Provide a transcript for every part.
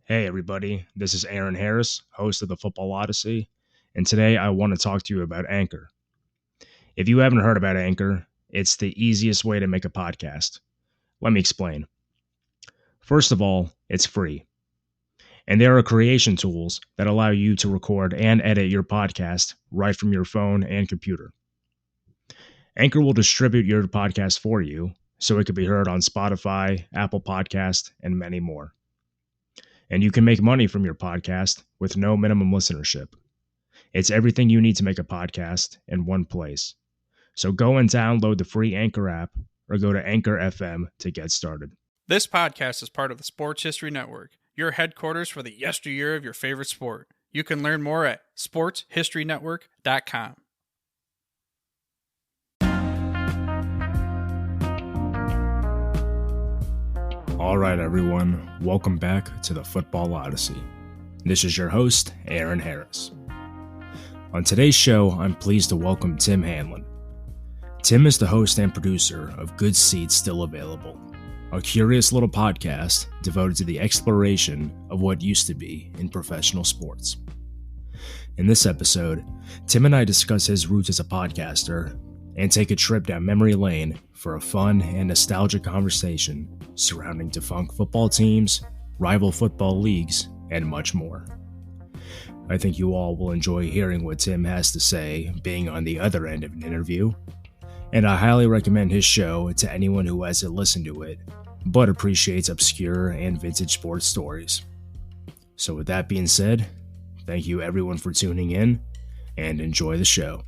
Hey everybody, this is Aaron Harris, host of the Football Odyssey, and today I want to talk to you about Anchor. If you haven't heard about Anchor, it's the easiest way to make a podcast. Let me explain. First of all, it's free, and there are creation tools that allow you to record and edit your podcast right from your phone and computer. Anchor will distribute your podcast for you, so it can be heard on Spotify, Apple Podcast, and many more. And you can make money from your podcast with no minimum listenership. It's everything you need to make a podcast in one place. So go and download the free Anchor app or go to Anchor FM to get started. This podcast is part of the Sports History Network, your headquarters for the yesteryear of your favorite sport. You can learn more at sportshistorynetwork.com. All right, everyone, welcome back to the Football Odyssey. This is your host, Aaron Harris. On today's show, I'm pleased to welcome Tim Hanlon. Tim is the host and producer of Good Seats Still Available, a curious little podcast devoted to the exploration of what used to be in professional sports. In this episode, Tim and I discuss his roots as a podcaster and take a trip down memory lane for a fun and nostalgic conversation surrounding defunct football teams, rival football leagues, and much more. I think you all will enjoy hearing what Tim has to say being on the other end of an interview, and I highly recommend his show to anyone who hasn't listened to it, but appreciates obscure and vintage sports stories. So with that being said, thank you everyone for tuning in, and enjoy the show.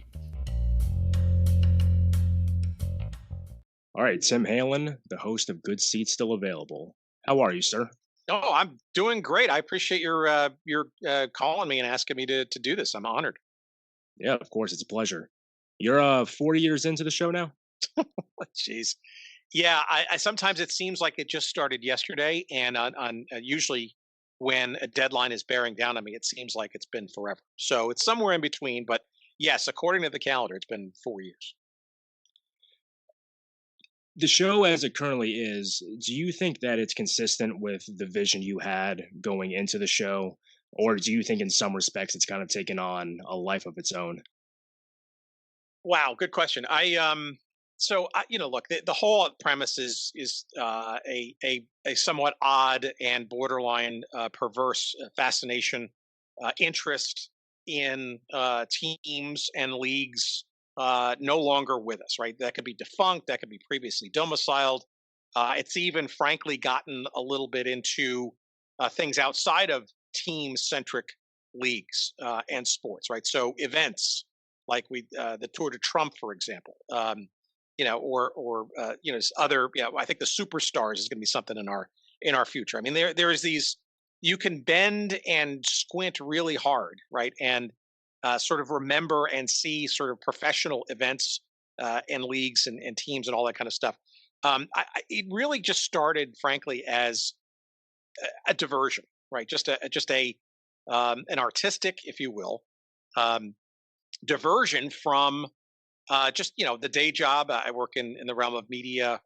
All right, Tim Hanlon, the host of Good Seats Still Available. How are you, sir? Oh, I'm doing great. I appreciate your calling me and asking me to do this. I'm honored. Yeah, of course, it's a pleasure. You're 40 years into the show now? Jeez. Yeah, I sometimes it seems like it just started yesterday, and on usually when a deadline is bearing down on me, it seems like it's been forever. So it's somewhere in between, but yes, according to the calendar, it's been 4 years. The show as it currently is, do you think that it's consistent with the vision you had going into the show? Or do you think in some respects it's kind of taken on a life of its own? Wow, good question. Look, the whole premise is a somewhat odd and borderline perverse fascination, interest in teams and leagues no longer with us. Right? That could be defunct. That could be previously domiciled. It's even, frankly, gotten a little bit into things outside of team-centric leagues and sports. Right? So events like the Tour de Trump, for example. Other. I think the Superstars is going to be something in our future. I mean, there is these. You can bend and squint really hard, right, and sort of remember and see sort of professional events and leagues and teams and all that kind of stuff. It really just started, frankly, as a diversion, right? Just an artistic, if you will, diversion from the day job. I work in the realm of media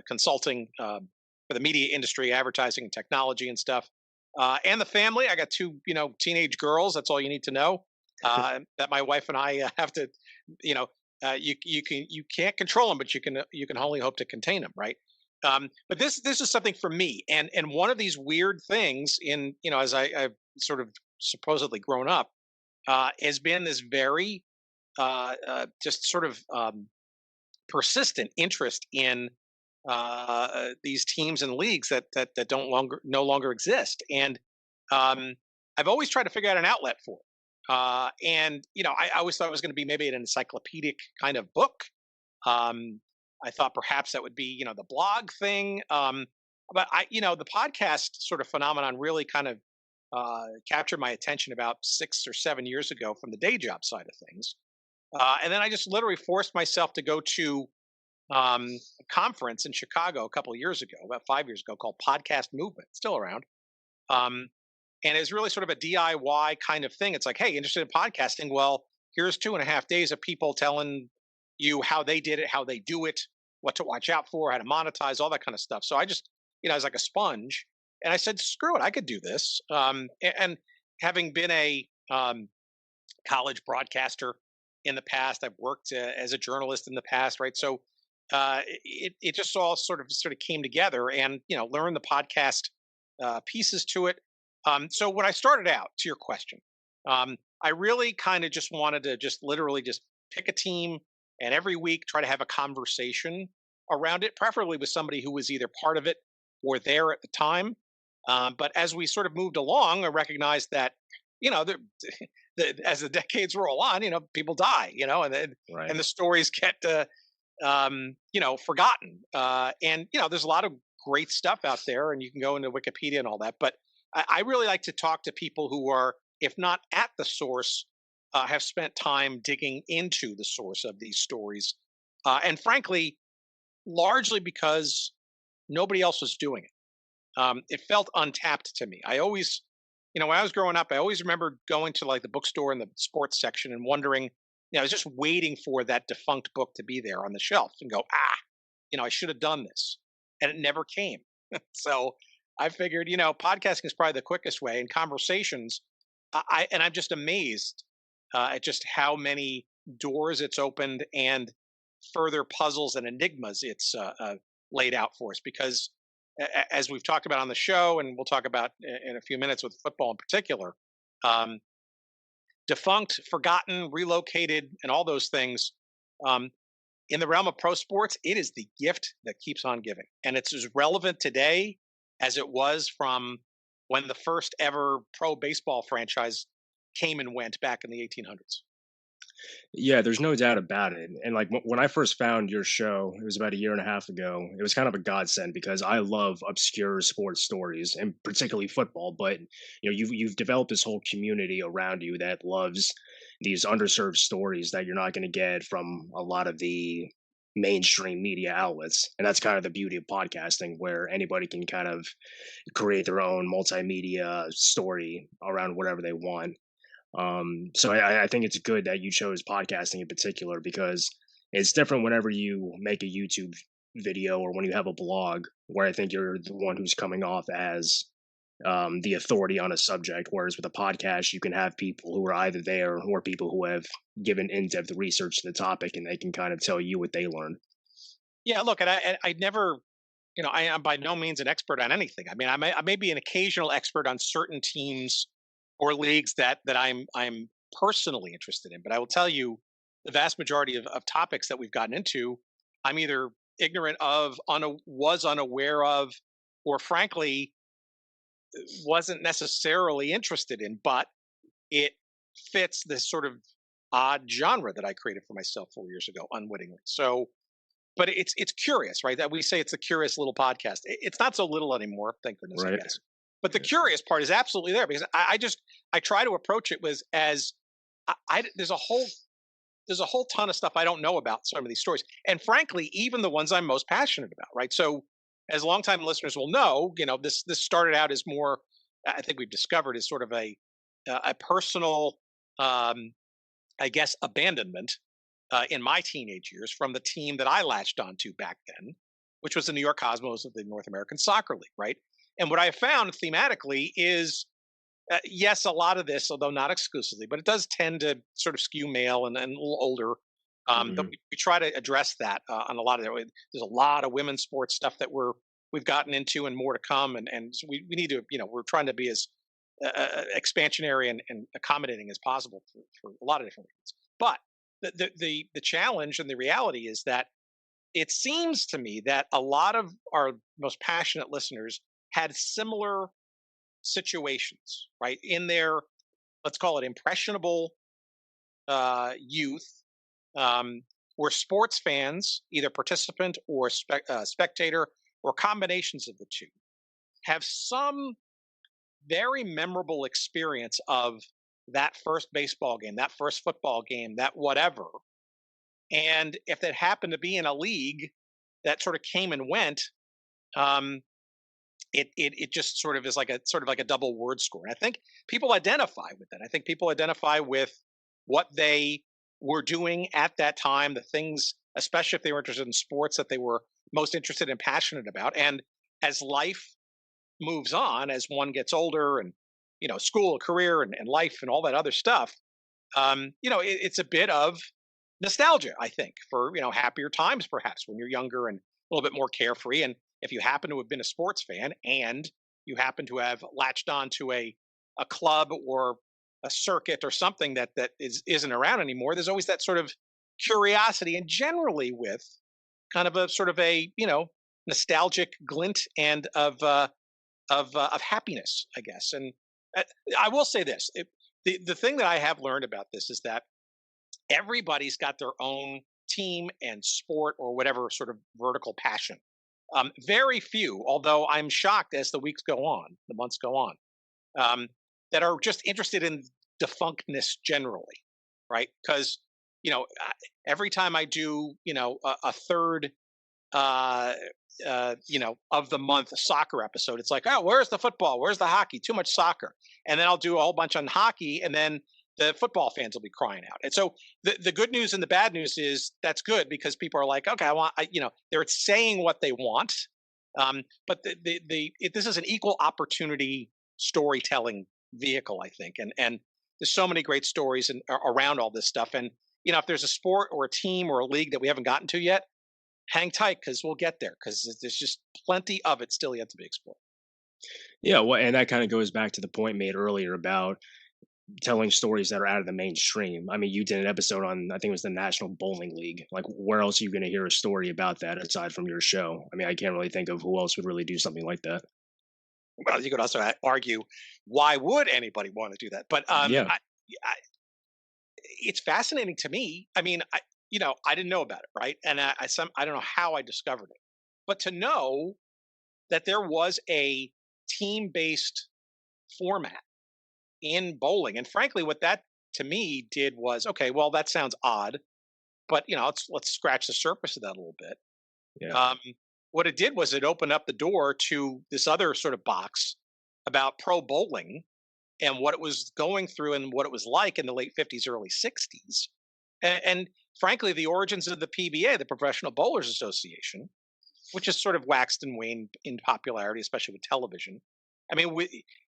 consulting for the media industry, advertising and technology and stuff. And the family. I got two, teenage girls. That's all you need to know. That my wife and I have to, you can't control them, but you can only hope to contain them, right? But this is something for me, and one of these weird things as I've sort of supposedly grown up has been this very just sort of persistent interest in these teams and leagues that no longer exist, and I've always tried to figure out an outlet for it. I always thought it was going to be maybe an encyclopedic kind of book. I thought perhaps that would be the blog thing, but the podcast sort of phenomenon really kind of captured my attention about 6 or 7 years ago from the day job side of things. And then I just literally forced myself to go to a conference in Chicago a couple of years ago, about 5 years ago, called Podcast Movement, still around. And it's really sort of a DIY kind of thing. It's like, hey, interested in podcasting? Well, here's 2.5 days of people telling you how they did it, how they do it, what to watch out for, how to monetize, all that kind of stuff. So I just, I was like a sponge And I said, screw it, I could do this. And having been a college broadcaster in the past, I've worked as a journalist in the past, right? So it just all sort of came together, and learned the podcast pieces to it. So when I started out, to your question, I really kind of just wanted to just literally just pick a team and every week try to have a conversation around it, preferably with somebody who was either part of it or there at the time. But as we sort of moved along, I recognized that there, as the decades roll on, people die, Right. and the stories get forgotten. And there's a lot of great stuff out there, and you can go into Wikipedia and all that. But I really like to talk to people who are, if not at the source, have spent time digging into the source of these stories, and frankly, largely because nobody else was doing it. It felt untapped to me. I always, when I was growing up, I always remember going to like the bookstore in the sports section and wondering, I was just waiting for that defunct book to be there on the shelf and go, I should have done this. And it never came. So I figured, podcasting is probably the quickest way. And conversations, I'm just amazed at just how many doors it's opened and further puzzles and enigmas it's laid out for us. Because as we've talked about on the show, and we'll talk about in a few minutes with football in particular, um, defunct, forgotten, relocated, and all those things. Um, in the realm of pro sports, it is the gift that keeps on giving. And it's as relevant today as it was from when the first ever pro baseball franchise came and went back in the 1800s. Yeah, there's no doubt about it. And like when I first found your show, it was about a year and a half ago. It was kind of a godsend because I love obscure sports stories and particularly football. But you've developed this whole community around you that loves these underserved stories that you're not going to get from a lot of the mainstream media outlets. And that's kind of the beauty of podcasting, where anybody can kind of create their own multimedia story around whatever they want. So I think it's good that you chose podcasting in particular, because it's different whenever you make a YouTube video or when you have a blog, where I think you're the one who's coming off as the authority on a subject. Whereas with a podcast, you can have people who are either there or people who have given in-depth research to the topic, and they can kind of tell you what they learned. Yeah, look, and I never, I am by no means an expert on anything. I mean, I may be an occasional expert on certain teams or leagues that I'm personally interested in. But I will tell you, the vast majority of topics that we've gotten into, I'm either ignorant of, was unaware of, or frankly wasn't necessarily interested in. But it fits this sort of odd genre that I created for myself 4 years ago, unwittingly. So, but it's curious, right? That we say it's a curious little podcast. It's not so little anymore, thank goodness, I Right. guess. But the curious part is absolutely there, because I try to approach it was as there's a whole ton of stuff I don't know about some of these stories, and frankly, even the ones I'm most passionate about. Right. So, as longtime listeners will know, this started out as more. I think we've discovered is sort of a personal, I guess, abandonment in my teenage years from the team that I latched onto back then, which was the New York Cosmos of the North American Soccer League. Right. And what I found thematically is, yes, a lot of this, although not exclusively, but it does tend to sort of skew male and a little older. But Mhm. we try to address that on a lot of their. There's a lot of women's sports stuff that we've gotten into and more to come, and so we need to, we're trying to be as expansionary and accommodating as possible for a lot of different reasons. But the challenge and the reality is that it seems to me that a lot of our most passionate listeners had similar situations, right, in their, let's call it, impressionable youth, where sports fans, either participant or spectator or combinations of the two, have some very memorable experience of that first baseball game, that first football game, that whatever. And if it happened to be in a league that sort of came and went, um, it just sort of is like a double word score. And I think people identify with that. I think people identify with what they were doing at that time, the things, especially if they were interested in sports, that they were most interested and passionate about. And as life moves on as one gets older and, school, career, and life and all that other stuff, it's a bit of nostalgia, I think, for, happier times perhaps when you're younger and a little bit more carefree. And if you happen to have been a sports fan and you happen to have latched on to a club or a circuit or something isn't around anymore, there's always that sort of curiosity, and generally with kind of a sort of a nostalgic glint and of happiness, I guess. And uh, I will say this: the thing that I have learned about this is that everybody's got their own team and sport or whatever sort of vertical passion. Very few, although I'm shocked as the months go on, um, that are just interested in defunctness generally, right? Because every time I do, a third, uh, of the month soccer episode, it's like, oh, where's the football? Where's the hockey? Too much soccer, and then I'll do a whole bunch on hockey, and then the football fans will be crying out. And so the good news and the bad news is that's good because people are like, okay, they're saying what they want. But this is an equal opportunity storytelling vehicle, I think. And there's so many great stories around all this stuff. And, if there's a sport or a team or a league that we haven't gotten to yet, hang tight because we'll get there because there's just plenty of it still yet to be explored. Yeah, well, and that kind of goes back to the point made earlier about telling stories that are out of the mainstream. I mean, you did an episode on, I think it was the National Bowling League. Like, where else are you going to hear a story about that aside from your show? I mean, I can't really think of who else would really do something like that. Well, you could also argue, why would anybody want to do that? But Yeah. it's fascinating to me. I mean, I didn't know about it, right? And I don't know how I discovered it, but to know that there was a team-based format in bowling, and frankly, what that to me did was, okay, well, that sounds odd, but let's scratch the surface of that a little bit. Yeah. What it did was it opened up the door to this other sort of box about pro bowling and what it was going through and what it was like in the late 50s, early 60s. And frankly, the origins of the PBA, the Professional Bowlers Association, which has sort of waxed and waned in popularity, especially with television. I mean,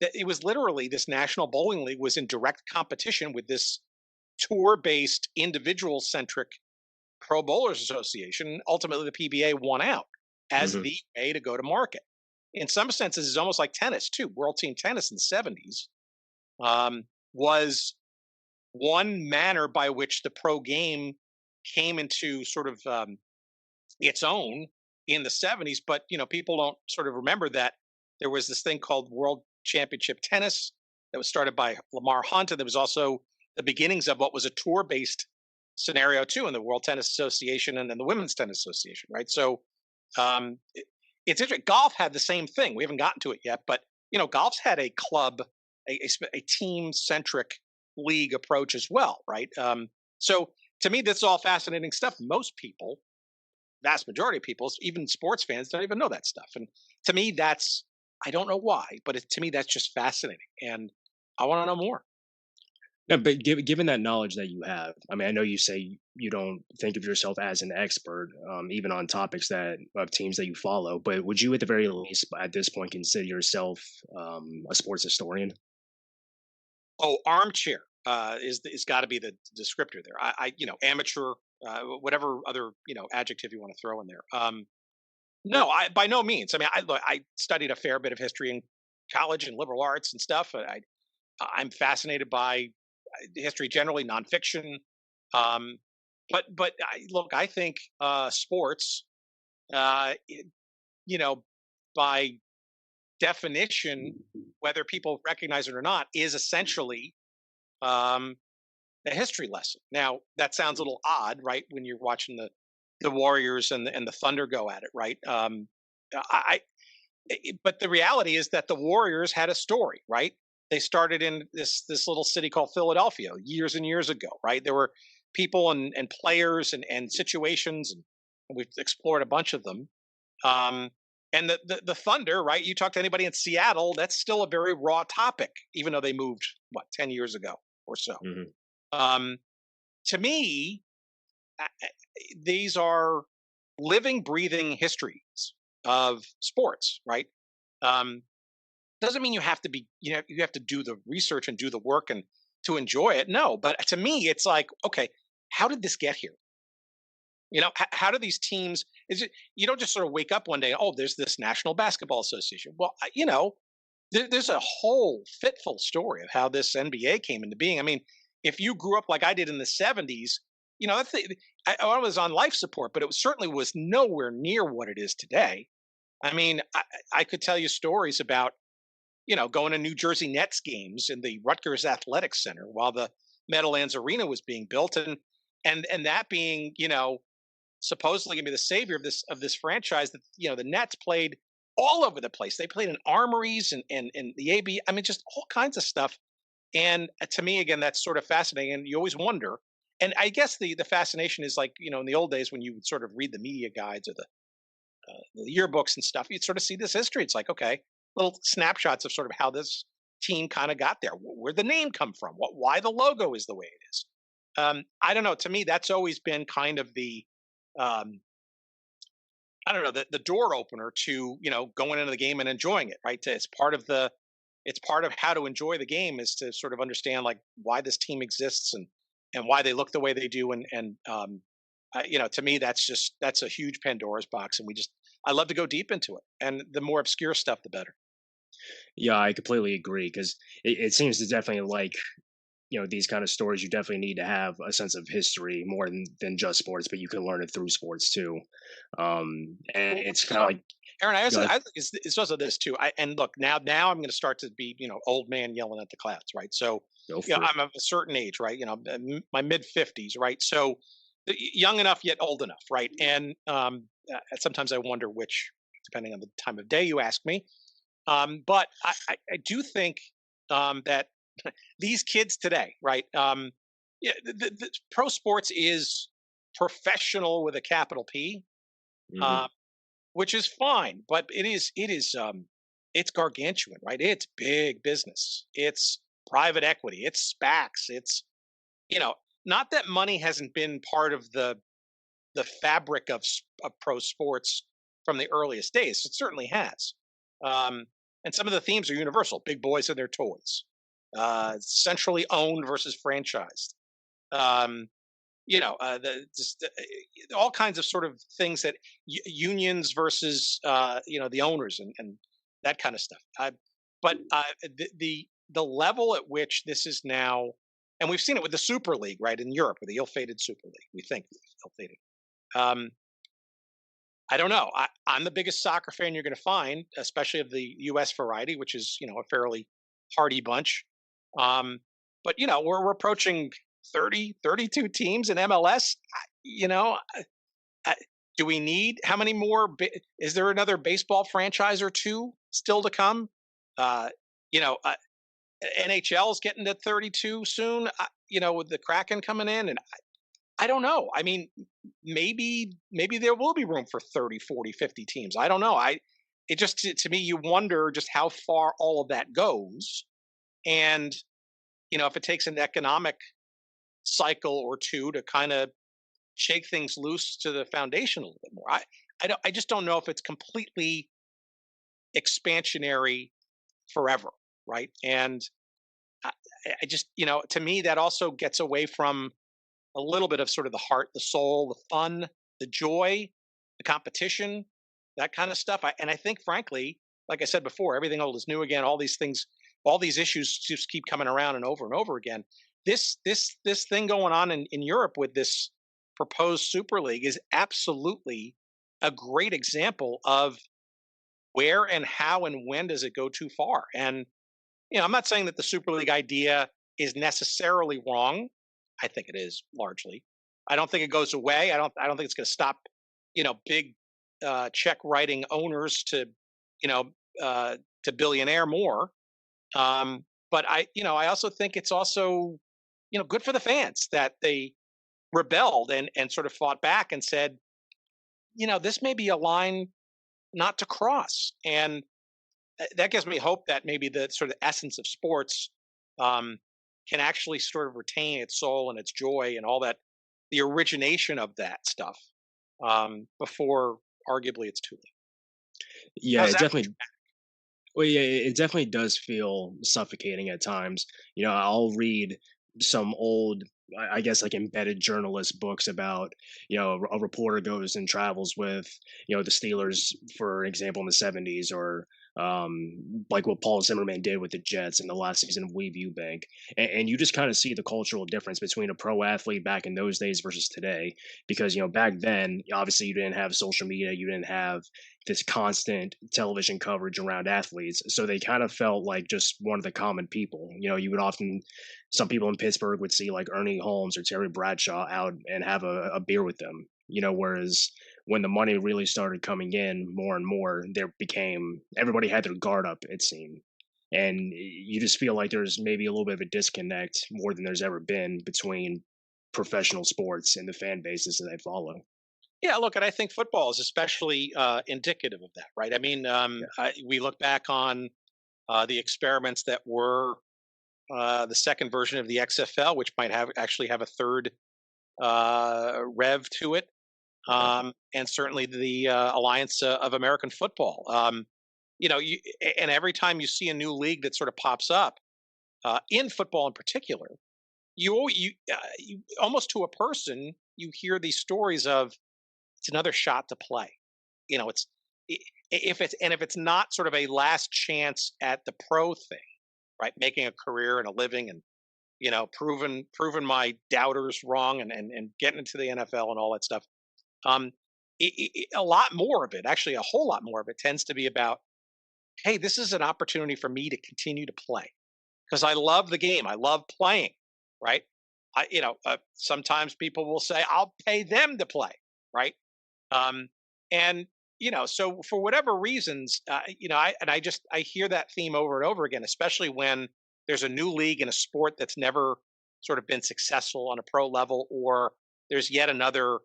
it was literally this National Bowling League was in direct competition with this tour-based, individual-centric Pro Bowlers Association. Ultimately, the PBA won out as the way to go to market. In some senses, it's almost like tennis too. World Team Tennis in the 70s was one manner by which the pro game came into sort of its own in the 70s. But people don't sort of remember that there was this thing called World Championship Tennis that was started by Lamar Hunt, and there was also the beginnings of what was a tour-based scenario too in the World Tennis Association and then the Women's Tennis Association, right? So it's interesting. Golf had the same thing. We haven't gotten to it yet, but golf's had a club, a team-centric league approach as well, right? So to me, this is all fascinating stuff. Most people, vast majority of people, even sports fans, don't even know that stuff. And to me, I don't know why, but to me, that's just fascinating. And I want to know more. No, but given that knowledge that you have, I mean, I know you say you don't think of yourself as an expert, even on topics of teams that you follow. But would you, at the very least, at this point, consider yourself a sports historian? Oh, armchair is got to be the descriptor there. Amateur, whatever other adjective you want to throw in there. No, I by no means. I mean, I studied a fair bit of history in college and liberal arts and stuff. I'm fascinated by history generally, nonfiction. But look, I think sports, by definition, whether people recognize it or not, is essentially a history lesson. Now, that sounds a little odd, right? When you're watching the Warriors and the Thunder go at it, right? But the reality is that the Warriors had a story, right? They started in this little city called Philadelphia years and years ago, right? There were people and players and situations, and we've explored a bunch of them. And the Thunder, right? You talk to anybody in Seattle, that's still a very raw topic, even though they moved 10 years ago or so. To me, these are living, breathing histories of sports, right? Doesn't mean you have to be, you have to do the research and do the work and to enjoy it. No, but to me, it's like, okay, how did this get here? How do these teams? You don't just sort of wake up one day, oh, there's this National Basketball Association. Well, there's a whole fitful story of how this NBA came into being. I mean, if you grew up like I did in the '70s, I was on life support, but it certainly was nowhere near what it is today. I mean, I could tell you stories about, going to New Jersey Nets games in the Rutgers Athletic Center while the Meadowlands Arena was being built, and that being, supposedly going to be the savior of this franchise. That the Nets played all over the place. They played in armories and the AB. I mean, just all kinds of stuff. And to me, again, that's sort of fascinating. And you always wonder. And I guess the fascination is like, in the old days when you would sort of read the media guides or the yearbooks and stuff, you'd sort of see this history. It's like, okay, little snapshots of sort of how this team kind of got there, where the name come from, why the logo is the way it is. I don't know. To me, that's always been kind of the um, I don't know, the door opener to, going into the game and enjoying it, right? It's part of how to enjoy the game is to sort of understand like why this team exists and why they look the way they do. To me, that's a huge Pandora's box. And I love to go deep into it. And the more obscure stuff, the better. Yeah, I completely agree because it seems to definitely like these kind of stories. You definitely need to have a sense of history more than just sports, but you can learn it through sports too. And it's kind of like Aaron, it's also this too. And look, now I'm going to start to be, old man yelling at the clouds, right? So, I'm of a certain age, right? My mid 50s, right? So, young enough yet old enough, right? And sometimes I wonder which, depending on the time of day you ask me. But I do think that these kids today, right? Yeah, the pro sports is professional with a capital P. mhm. Which is fine, but it's gargantuan, right? It's big business. It's private equity. It's SPACs. It's you know, not that money hasn't been part of the fabric of pro sports from the earliest days. It certainly has, um, and some of the themes are universal. Big boys and their toys, centrally owned versus franchised. Um, all kinds of sort of things that unions versus the owners and that kind of stuff. But the level at which this is now, and we've seen it with the Super League, right, in Europe, with the ill-fated Super League. We think ill-fated. Um, I don't know. I'm the biggest soccer fan you're going to find, especially of the U.S. variety, which is a fairly hardy bunch. Um, but we're approaching 30, 32 teams in MLS. You know, I, do we need how many more? Is there another baseball franchise or two still to come? Uh, you know, uh, NHL is getting to 32 soon. With the Kraken coming in, and I don't know. I mean, maybe there will be room for 30, 40, 50 teams. I don't know. It just to me you wonder just how far all of that goes, and if it takes an economic cycle or two to kind of shake things loose to the foundation a little bit more. I just don't know if it's completely expansionary forever, right? And I, I just to me that also gets away from a little bit of sort of the heart, the soul, the fun, the joy, the competition, that kind of stuff. And I think, frankly, like I said before, everything old is new again. All these things, all these issues just keep coming around and over again. This thing going on in Europe with this proposed Super League is absolutely a great example of where and how and when does it go too far. And I'm not saying that the Super League idea is necessarily wrong. I think it is largely. I don't think it goes away. I don't think it's going to stop, big check writing owners you know, to billionaire more. But I also think it's also, good for the fans that they rebelled and sort of fought back and said, this may be a line not to cross. And that gives me hope that maybe the sort of essence of sports um, can actually sort of retain its soul and its joy and all that, the origination of that stuff before arguably it's too late. Yeah, How's it that? definitely. Well, yeah, it definitely does feel suffocating at times. I'll read some old, I guess, like embedded journalist books about, a reporter goes and travels with, the Steelers, for example, in the '70s, or like what Paul Zimmerman did with the Jets in the last season of We View Bank, and you just kind of see the cultural difference between a pro athlete back in those days versus today. Because back then, obviously, you didn't have social media, you didn't have this constant television coverage around athletes. So they kind of felt like just one of the common people. You would often, some people in Pittsburgh would see like Ernie Holmes or Terry Bradshaw out and have a beer with them. Whereas when the money really started coming in more and more, there became, everybody had their guard up, it seemed. And you just feel like there's maybe a little bit of a disconnect more than there's ever been between professional sports and the fan bases that they follow. Yeah, look, and I think football is especially indicative of that, right? I mean, we look back on the experiments that were the second version of the XFL, which might have actually have a third rev to it, and certainly the Alliance of American Football. And every time you see a new league that sort of pops up in football in particular, you almost to a person you hear these stories of it's another shot to play. It's if it's not sort of a last chance at the pro thing, right? Making a career and a living, and proving my doubters wrong, and getting into the NFL and all that stuff. Um, a lot more of it, actually, a whole lot more of it, tends to be about, hey, this is an opportunity for me to continue to play because I love the game. I love playing, right? Sometimes people will say, I'll pay them to play, right? Um, and so for whatever reasons, I hear that theme over and over again, especially when there's a new league in a sport that's never sort of been successful on a pro level, or there's yet another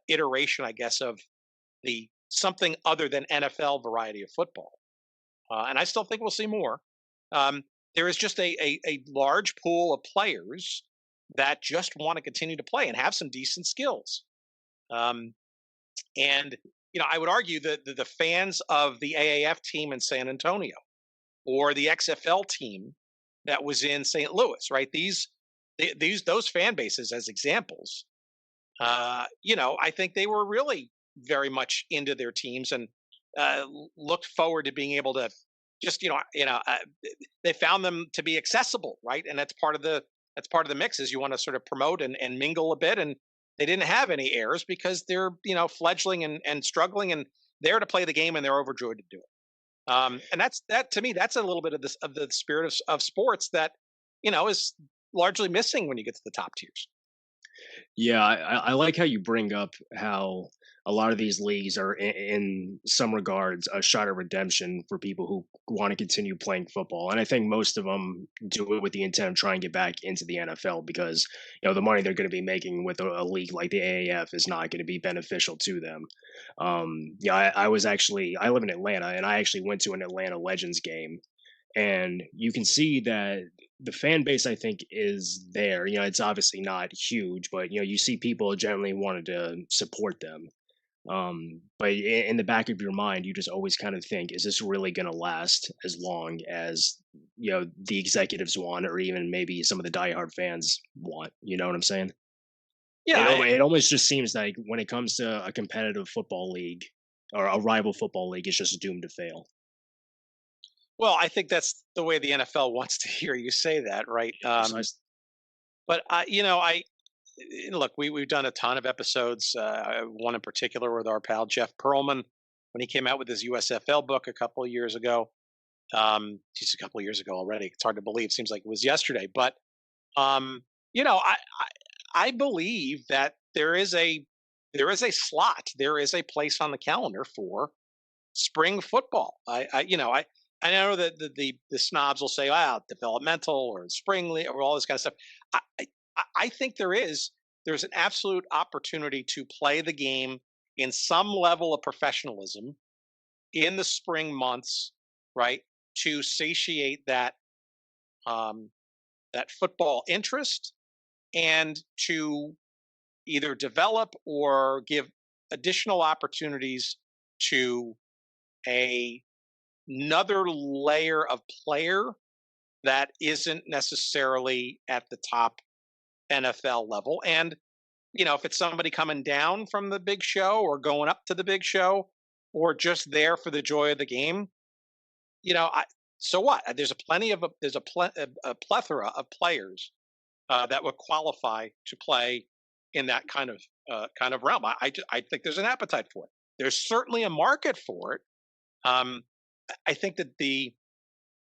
iteration, I guess, of the something other than NFL variety of football. And I still think we'll see more. There is just a large pool of players that just want to continue to play and have some decent skills. Um, and I would argue that the fans of the AAF team in San Antonio or the XFL team that was in St. Louis, right? Those fan bases as examples. I think they were really very much into their teams and looked forward to being able to just they found them to be accessible, right? And that's part of the mix is you want to sort of promote and mingle a bit, and they didn't have any errors because they're fledgling and struggling, and there to play the game, and they're overjoyed to do it. And that to me, that's a little bit of the spirit of sports that is largely missing when you get to the top tiers. Yeah, I like how you bring up how a lot of these leagues are in some regards a shot of redemption for people who want to continue playing football, and I think most of them do it with the intent of trying to get back into the NFL because the money they're going to be making with a league like the AAF is not going to be beneficial to them. Yeah, I live in Atlanta, and I actually went to an Atlanta Legends game, and you can see that the fan base I think is there. It's obviously not huge, but you see people generally wanted to support them. But in the back of your mind, you just always kind of think, is this really going to last as long as the executives want, or even maybe some of the diehard fans want? You know what I'm saying? Yeah, It almost just seems like when it comes to a competitive football league or a rival football league, it's just doomed to fail. well, I think that's the way the NFL wants to hear you say that, right? Precisely. But I look, we've done a ton of episodes. One in particular with our pal Jeff Pearlman when he came out with his USFL book a couple of years ago. Just a couple of years ago already. It's hard to believe. Seems like it was yesterday. But um, I believe that there is a slot, there is a place on the calendar for spring football. I know that the snobs will say, "Wow, developmental or spring league or all this kind of stuff." I I think there's an absolute opportunity to play the game in some level of professionalism in the spring months, right? To satiate um, that football interest and to either develop or give additional opportunities to a another layer of player that isn't necessarily at the top NFL level. And, if it's somebody coming down from the big show or going up to the big show or just there for the joy of the game, so what? There's a plethora of players that would qualify to play in that kind of realm. I think there's an appetite for it. There's certainly a market for it. I think that the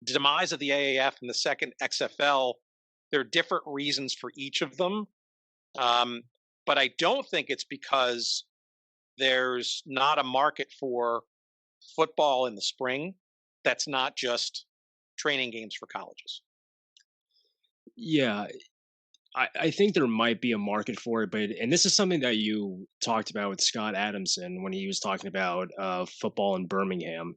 demise of the AAF and the second XFL, there are different reasons for each of them. But I don't think it's because there's not a market for football in the spring that's not just training games for colleges. Yeah, I think there might be a market for it, and this is something that you talked about with Scott Adamson when he was talking about football in Birmingham.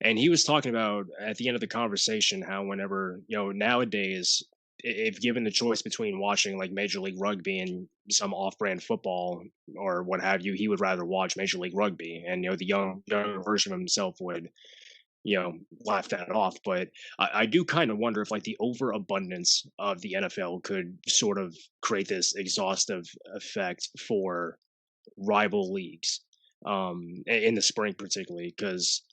And he was talking about at the end of the conversation how whenever, nowadays, if given the choice between watching like Major League Rugby and some off-brand football or what have you, he would rather watch Major League Rugby. And, the younger version of himself would, laugh that off. But I do kind of wonder if like the overabundance of the NFL could sort of create this exhaustive effect for rival leagues in the spring, particularly because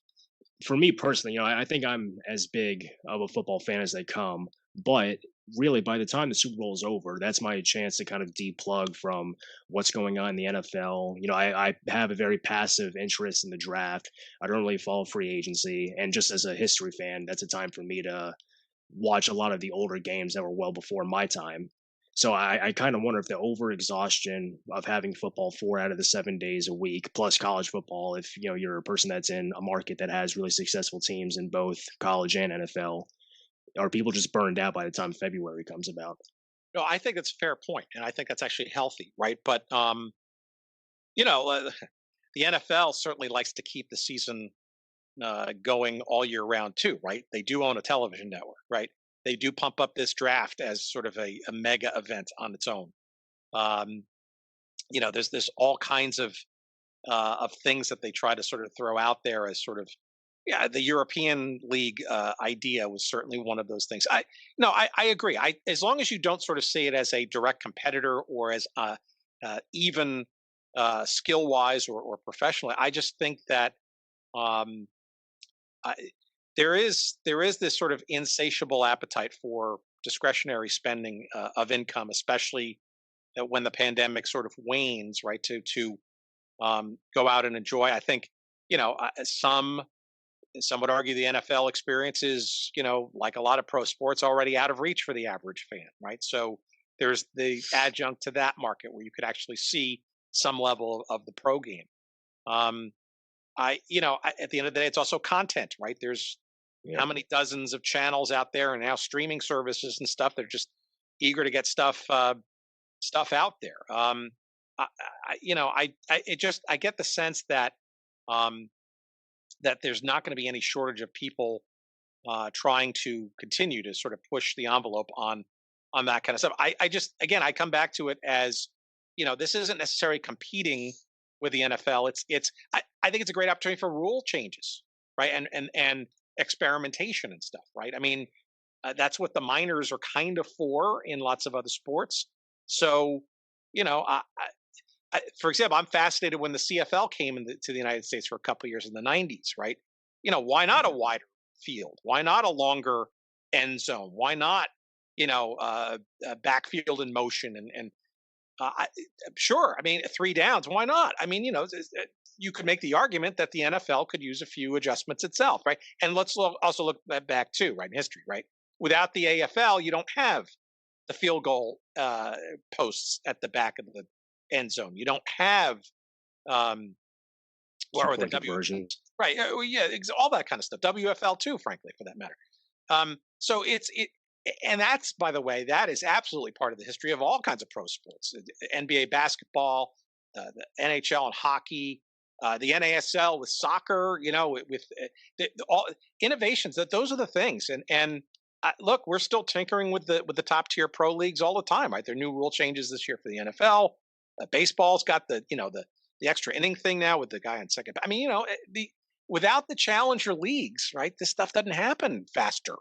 for me personally, I think I'm as big of a football fan as they come. But really, by the time the Super Bowl is over, that's my chance to kind of deplug from what's going on in the NFL. I have a very passive interest in the draft. I don't really follow free agency. And just as a history fan, that's a time for me to watch a lot of the older games that were well before my time. So I kind of wonder if the overexhaustion of having football 4 out of the 7 days a week, plus college football, if you're a person that's in a market that has really successful teams in both college and NFL, are people just burned out by the time February comes about? No, I think that's a fair point, and I think that's actually healthy, right? But the NFL certainly likes to keep the season going all year round too, right? They do own a television network, right? They do pump up this draft as sort of a mega event on its own. There's all kinds of things that they try to sort of throw out there as sort of, yeah, the European League idea was certainly one of those things. I agree. As long as you don't sort of see it as a direct competitor or as even skill wise or professionally, I just think that there is this sort of insatiable appetite for discretionary spending of income, especially when the pandemic sort of wanes, right? To go out and enjoy. I think some would argue the NFL experience is like a lot of pro sports already out of reach for the average fan, right? So there's the adjunct to that market where you could actually see some level of the pro game. At the end of the day, it's also content, right? There's how many dozens of channels out there and now streaming services and stuff. They're just eager to get stuff out there. I get the sense that that there's not going to be any shortage of people trying to continue to sort of push the envelope on that kind of stuff. I come back to it as this isn't necessarily competing with the NFL. I think it's a great opportunity for rule changes, right? And experimentation and stuff, right? I mean, that's what the minors are kind of for in lots of other sports. So, for example, I'm fascinated when the CFL came to the United States for a couple of years in the 90s, right? Why not a wider field? Why not a longer end zone? Why not, backfield in motion? And sure, I mean, 3 downs, why not? I mean, you could make the argument that the NFL could use a few adjustments itself, right? And let's also look back too, right, in history, right? Without the AFL, you don't have the field goal posts at the back of the end zone. You don't have or the versions, right? All that kind of stuff. WFL too, frankly, for that matter. So and that's, by the way, that is absolutely part of the history of all kinds of pro sports: NBA basketball, the NHL and hockey, the NASL with soccer. With all innovations. Those are the things. And look, we're still tinkering with the top tier pro leagues all the time, right? There are new rule changes this year for the NFL. Baseball's got the extra inning thing now with the guy on second. I mean, without the challenger leagues, right, this stuff doesn't happen faster.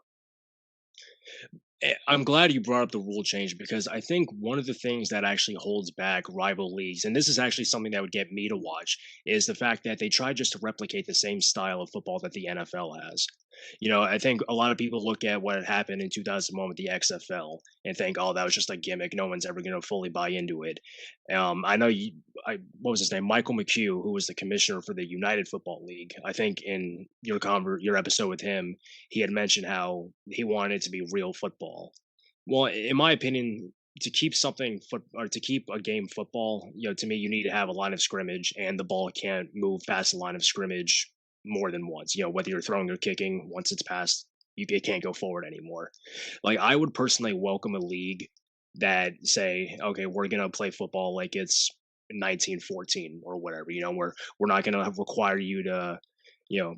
I'm glad you brought up the rule change because I think one of the things that actually holds back rival leagues, and this is actually something that would get me to watch, is the fact that they try just to replicate the same style of football that the NFL has. I think a lot of people look at what had happened in 2001 with the XFL and think, "Oh, that was just a gimmick. No one's ever going to fully buy into it." I know what was his name, Michael McHugh, who was the commissioner for the United Football League. I think in your episode with him, he had mentioned how he wanted it to be real football. Well, in my opinion, to keep to keep a game football, to me, you need to have a line of scrimmage, and the ball can't move past the line of scrimmage more than once. Whether you're throwing or kicking, once it's past, it can't go forward anymore. Like I would personally welcome a league that say, okay, we're gonna play football like it's 1914 or whatever. We're not gonna require you to, you know,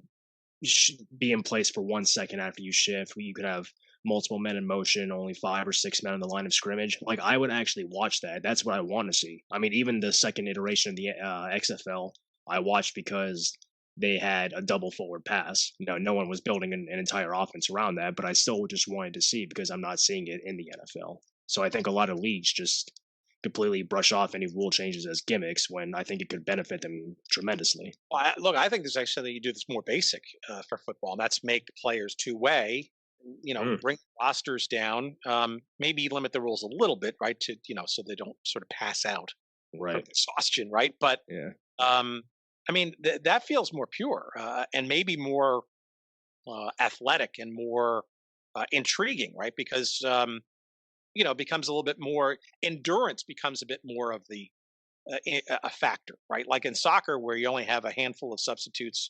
be in place for 1 second after you shift. You could have multiple men in motion, only 5 or 6 men on the line of scrimmage. Like I would actually watch that. That's what I want to see. I mean, even the second iteration of the XFL, I watched because they had a double forward pass. No one was building an entire offense around that, but I still just wanted to see because I'm not seeing it in the NFL. So I think a lot of leagues just completely brush off any rule changes as gimmicks when I think it could benefit them tremendously. Well, look, I think there's actually that you do this more basic for football, and that's make the players two-way. Bring rosters down. Maybe limit the rules a little bit, right? To so they don't sort of pass out from Right. exhaustion, right? But Yeah. I mean, that feels more pure and maybe more athletic and more intriguing, right? Because it becomes a little bit more endurance becomes a bit more of the a factor, right? Like in soccer, where you only have a handful of substitutes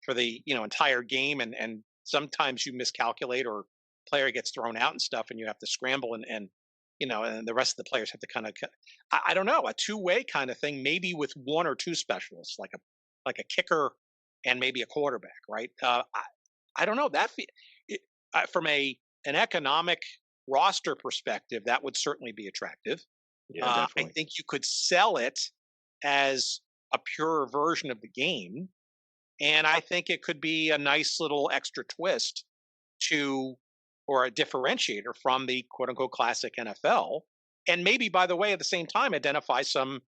for the entire game, and sometimes you miscalculate or player gets thrown out and stuff, and you have to scramble and the rest of the players have to kind of I don't know, a two-way kind of thing, maybe with one or two specialists, like a kicker and maybe a quarterback, right? I don't know that from an economic roster perspective, that would certainly be attractive. Yeah, I definitely. think you could sell it as a purer version of the game, and I think it could be a nice little extra twist to or a differentiator from the quote unquote classic NFL. And maybe, by the way, at the same time, identify some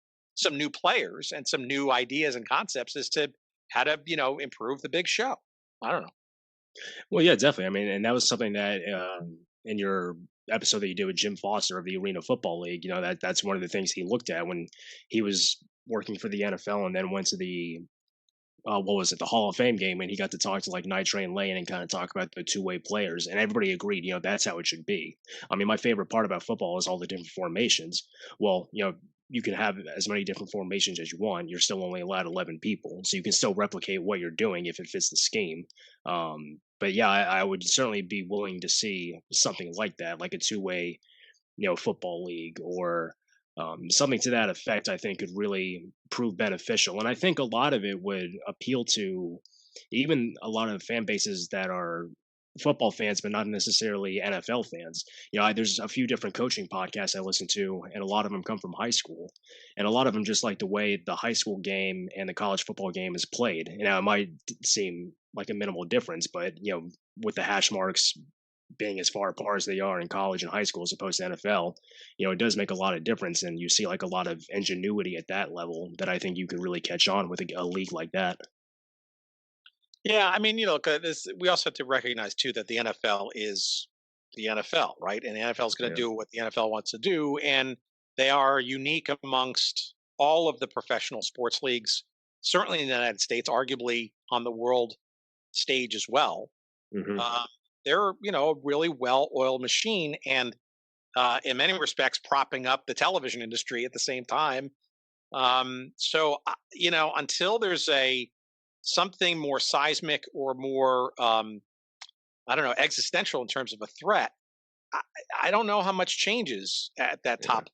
new players and some new ideas and concepts as to how to improve the big show. I don't know. Well, yeah, definitely. I mean, and that was something that in your episode that you did with Jim Foster of the Arena Football League, that's one of the things he looked at when he was working for the NFL and then went to the what was it, the Hall of Fame game, and he got to talk to like Night Train Lane and kind of talk about the two-way players, and everybody agreed, that's how it should be. I mean, my favorite part about football is all the different formations. Well, you can have as many different formations as you want. You're still only allowed 11 people, so you can still replicate what you're doing if it fits the scheme. But yeah, I would certainly be willing to see something like that, like a two-way, football league or something to that effect. I think could really prove beneficial, and I think a lot of it would appeal to even a lot of fan bases that are football fans, but not necessarily NFL fans. There's a few different coaching podcasts I listen to, and a lot of them come from high school, and a lot of them just like the way the high school game and the college football game is played. It might seem like a minimal difference, but with the hash marks being as far apart as they are in college and high school as opposed to NFL, it does make a lot of difference. And you see like a lot of ingenuity at that level that I think you could really catch on with a league like that. Yeah, I mean, we also have to recognize too that the NFL is the NFL, right? And the NFL is going to Yeah. do what the NFL wants to do, and they are unique amongst all of the professional sports leagues, certainly in the United States, arguably on the world stage as well. Hmm. Uh, they're a really well-oiled machine, and in many respects, propping up the television industry at the same time. Until there's a something more seismic or more I don't know, existential in terms of a threat, I, I don't know how much changes at that Yeah. top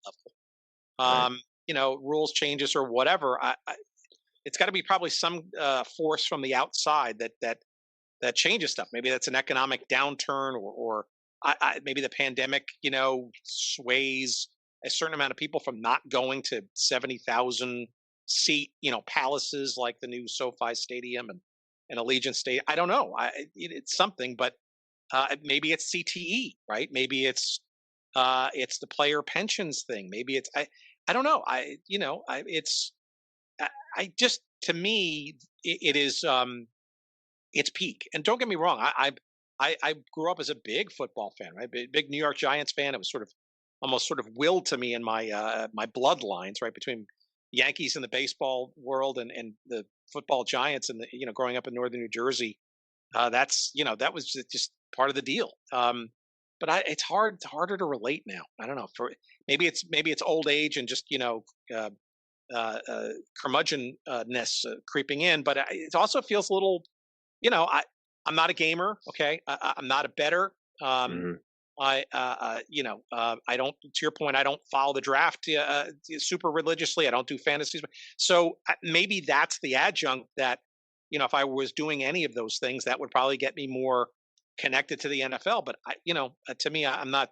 level. Right. Rules changes or whatever. It's got to be probably some force from the outside that changes stuff. Maybe that's an economic downturn, or maybe the pandemic, sways a certain amount of people from not going to 70,000 seat, palaces like the new SoFi Stadium, and an Allegiant Stadium. I don't know. It's something, but maybe it's CTE, right? Maybe it's the player pensions thing. Maybe I don't know. I just, to me, it is it's peak. And don't get me wrong, I grew up as a big football fan, right? Big New York Giants fan. It was sort of almost sort of willed to me in my bloodlines, right, between Yankees in the baseball world and the football Giants and the growing up in northern New Jersey. That was just part of the deal. But it's harder to relate now. I don't know. For maybe it's old age and just uh, curmudgeonness creeping in, but it also feels a little. I'm not a gamer. Okay, I'm not a bettor. Um, Hmm. I don't. To your point, I don't follow the draft super religiously. I don't do fantasies. So maybe that's the adjunct that if I was doing any of those things, that would probably get me more connected to the NFL. But to me, I'm not.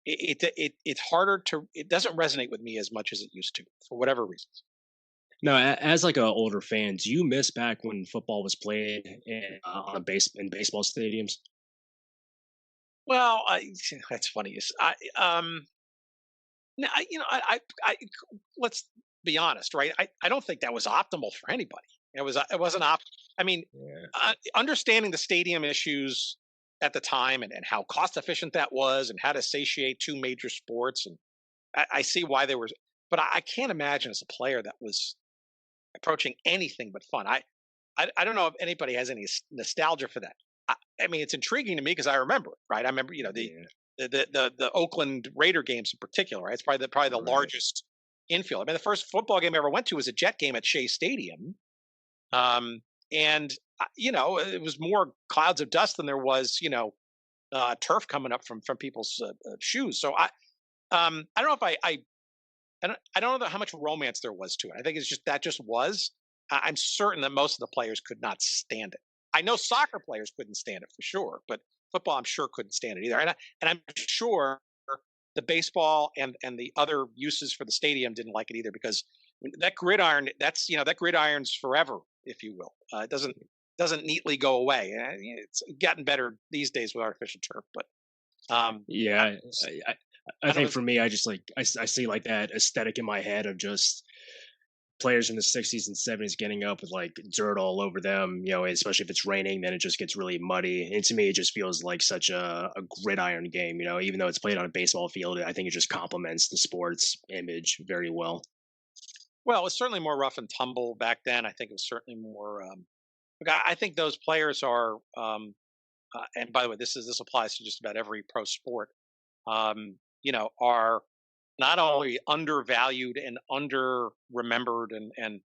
It's harder to. It doesn't resonate with me as much as it used to for whatever reasons. No, as like an older fan, do you miss back when football was played on a in baseball stadiums? Well, that's funny. No, let's be honest, right? I don't think that was optimal for anybody. It wasn't I mean, Yeah. understanding the stadium issues at the time and how cost efficient that was and how to satiate two major sports, and I see why there was, but I can't imagine as a player that was approaching anything but fun. I don't know if anybody has any nostalgia for that. I mean, it's intriguing to me because I remember it, right? I remember, Yeah. the Oakland Raider games in particular, right? It's probably the Right. largest infield. I mean, the first football game I ever went to was a Jet game at Shea Stadium, um, and it was more clouds of dust than there was, turf coming up from people's shoes. So I don't know if I don't know how much romance there was to it. I think it's just that just was. I'm certain that most of the players could not stand it. I know soccer players couldn't stand it for sure, but football I'm sure couldn't stand it either. And I'm sure the baseball and the other uses for the stadium didn't like it either because that gridiron that gridiron's forever, if you will. It doesn't neatly go away. It's gotten better these days with artificial turf, but Yeah, I I don't think know. for me, I just like I see like that aesthetic in my head of just players in the 60s and 70s getting up with like dirt all over them, especially if it's raining, then it just gets really muddy. And to me, it just feels like such a gridiron game, even though it's played on a baseball field. I think it just complements the sports image very well. Well, it was certainly more rough and tumble back then. I think it was certainly more. Look, I think those players are, and by the way, this applies to just about every pro sport. Are not only undervalued and under remembered, and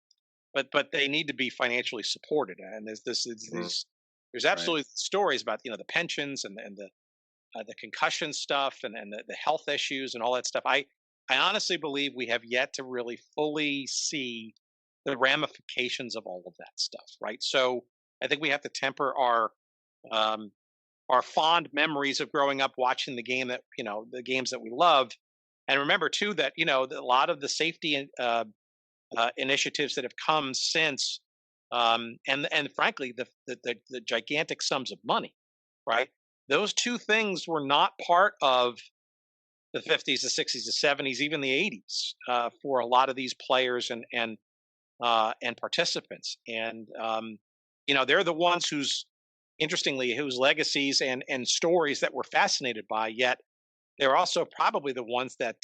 but they need to be financially supported. And Mm. there's Right. absolutely stories about the pensions and the concussion stuff and the health issues and all that stuff. I honestly believe we have yet to really fully see the ramifications of all of that stuff, right? So I think we have to temper um, our fond memories of growing up watching the games that we love, and remember too that a lot of the safety initiatives that have come since, and frankly the gigantic sums of money, right? Those two things were not part of the 50s, the 60s, the 70s, even the 80s for a lot of these players and participants. And they're the ones whose legacies and stories that we're fascinated by. Yet they're also probably the ones that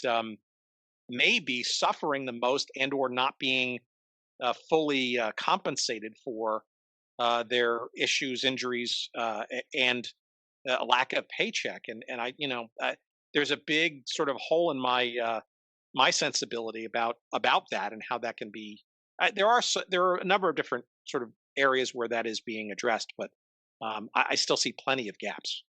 may be suffering the most and/or not being fully compensated for their issues, injuries, and a lack of paycheck. And there's a big sort of hole in my sensibility about that and how that can be. There are a number of different sort of areas where that is being addressed, but I still see plenty of gaps.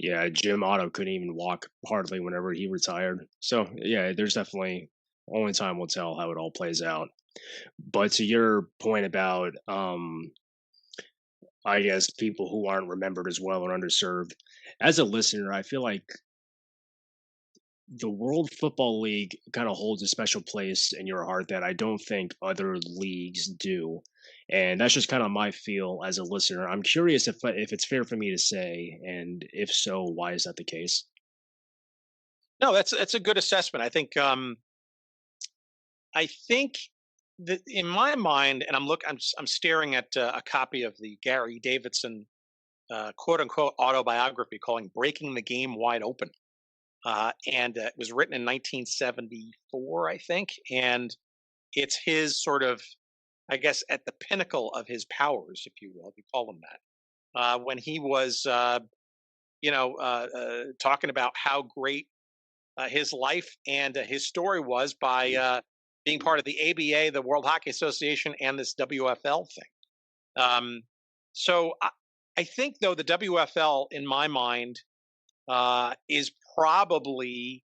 Yeah, Jim Otto couldn't even walk hardly whenever he retired. So yeah, there's definitely only time will tell how it all plays out. But to your point about I guess people who aren't remembered as well or underserved, as a listener, I feel like the World Football League kind of holds a special place in your heart that I don't think other leagues do. And that's just kind of my feel as a listener. I'm curious if it's fair for me to say, and if so, why is that the case? No, that's a good assessment. I think that in my mind, and I'm staring at a copy of the Gary Davidson quote unquote autobiography calling "Breaking the Game Wide Open," and it was written in 1974, I think, and it's his sort of, I guess, at the pinnacle of his powers, if you will, if you call him that, when he was, talking about how great his life and his story was by being part of the ABA, the World Hockey Association, and this WFL thing. So I think, though, the WFL, in my mind, is probably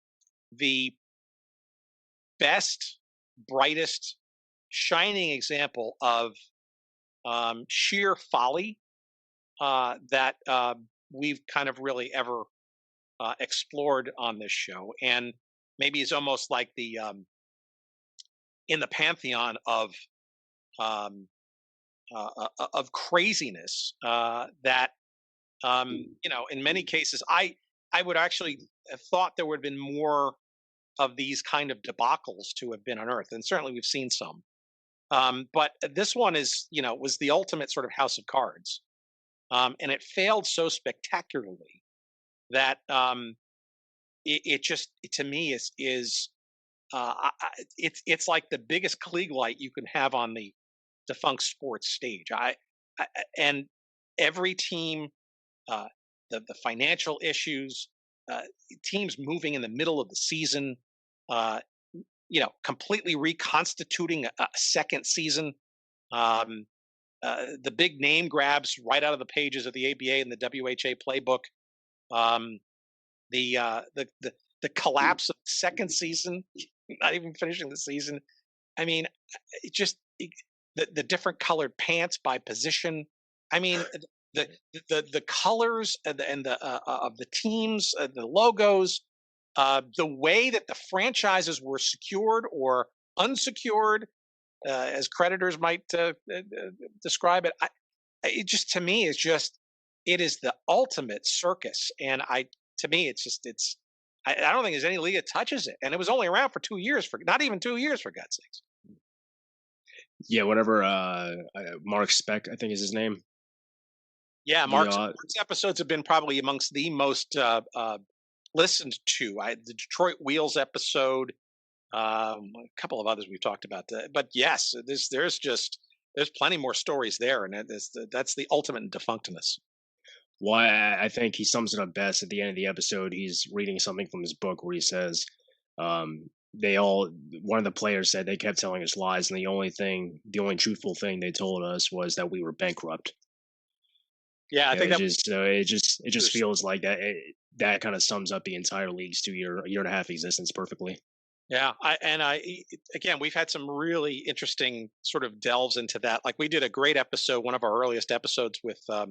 the best, brightest, shining example of sheer folly that we've kind of really ever explored on this show, and maybe it's almost like the in the pantheon um, of craziness that in many cases, I would actually have thought there would have been more of these kind of debacles to have been unearthed, and certainly we've seen some. But this one is, was the ultimate sort of house of cards, and it failed so spectacularly that it just, to me, is it's like the biggest Klieg light you can have on the defunct sports stage. And every team, uh, the financial issues, uh, teams moving in the middle of the season, uh, completely reconstituting a second season. Um, the big name grabs right out of the pages of the ABA and the WHA playbook. Um, the collapse of the second season, not even finishing the season. I mean, it just the different colored pants by position. I mean, the the colors and the of the teams, the logos, the way that the franchises were secured or unsecured, as creditors might describe it. It just, to me, is just, it is the ultimate circus, and to me it's just it's. I don't think there's any league that touches it, and it was only around for 2 years, for not even 2 years, for God's sakes. Yeah, whatever. Mark Speck, I think is his name. Yeah, The Mark's episodes have been probably amongst the most listened to. The Detroit Wheels episode, a couple of others we've talked about, but yes, there's plenty more stories there, and that's the ultimate in defunctness. Well, I think he sums it up best at the end of the episode. He's reading something from his book where he says, they all, one of the players said they kept telling us lies, and the only truthful thing they told us was that we were bankrupt. Yeah, I think it just feels like that kind of sums up the entire league's year and a half existence perfectly. Yeah, again, we've had some really interesting sort of delves into that. Like, we did a great episode, one of our earliest episodes, with a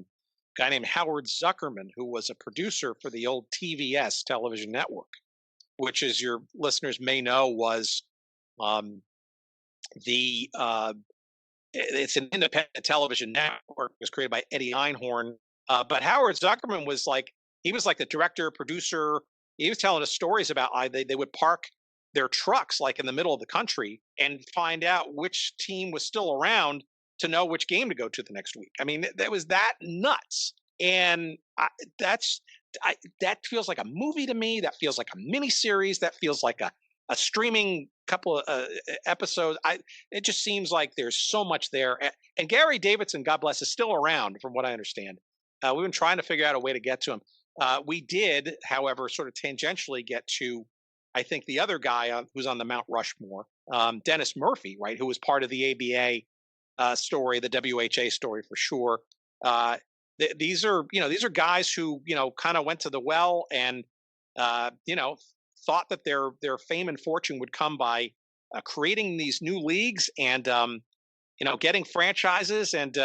guy named Howard Zuckerman, who was a producer for the old TVS television network, which, as your listeners may know, was the it's an independent television network. It was created by Eddie Einhorn. But Howard Zuckerman was like the director, producer. He was telling us stories about they would park their trucks like in the middle of the country and find out which team was still around to know which game to go to the next week. I mean, that was that nuts. And that feels like a movie to me. That feels like a mini series. That feels like a streaming couple of episodes. It just seems like there's so much there. And Gary Davidson, God bless, is still around, from what I understand. We've been trying to figure out a way to get to him. We did, however, sort of tangentially get to, I think, the other guy who's on the Mount Rushmore, Dennis Murphy, right, who was part of the ABA story, the WHA story for sure. These are guys who kind of went to the well and thought that their fame and fortune would come by creating these new leagues and getting franchises and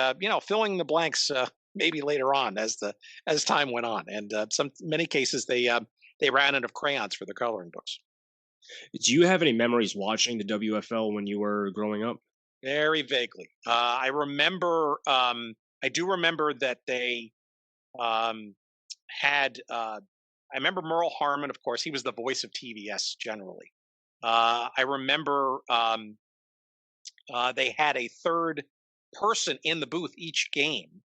filling the blanks maybe later on as time went on. And many cases they they ran out of crayons for the coloring books. Do you have any memories watching the WFL when you were growing up? Very vaguely. I remember. I do remember that they um, had. I remember Merle Harmon, of course. He was the voice of TVS generally. I remember they had a third person in the booth each game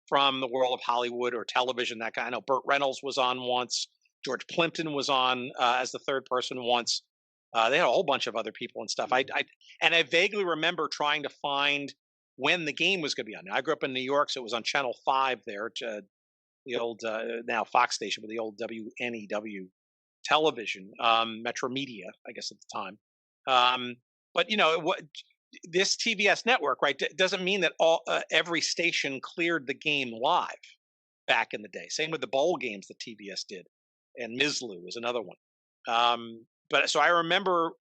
from the world of Hollywood or television. That kind. I know Burt Reynolds was on once. George Plimpton was on as the third person once. They had a whole bunch of other people and stuff. I vaguely remember trying to find when the game was going to be on. Now, I grew up in New York, so it was on Channel 5 there, the old now Fox station, but the old WNEW television, Metro Media, I guess at the time. But this TVS network, right, doesn't mean that every station cleared the game live back in the day. Same with the bowl games that TBS did, and Mislu is another one. But so I remember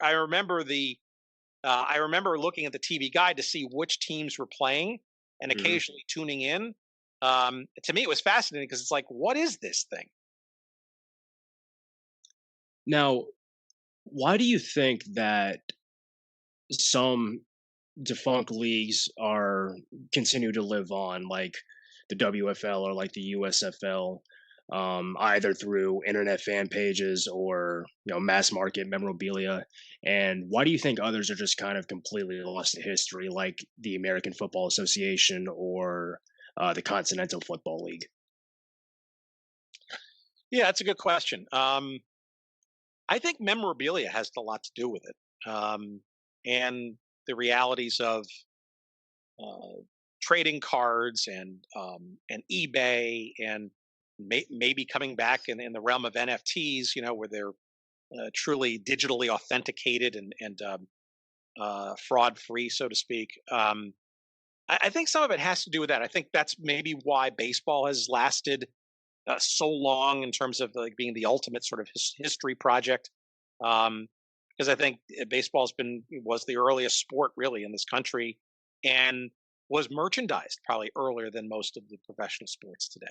looking at the TV guide to see which teams were playing, and occasionally tuning in. To me, it was fascinating because it's like, what is this thing? Now, why do you think that some defunct leagues are continue to live on, like the WFL or like the USFL, either through internet fan pages or mass market memorabilia? And why do you think others are just kind of completely lost to history, like the American Football Association or the Continental Football League? Yeah, that's a good question. I think memorabilia has a lot to do with it, and the realities of trading cards and eBay and maybe coming back in the realm of NFTs, where they're truly digitally authenticated and fraud free, so to speak. I think some of it has to do with that. I think that's maybe why baseball has lasted so long in terms of like being the ultimate sort of history project. Because I think baseball was the earliest sport really in this country, and was merchandised probably earlier than most of the professional sports today.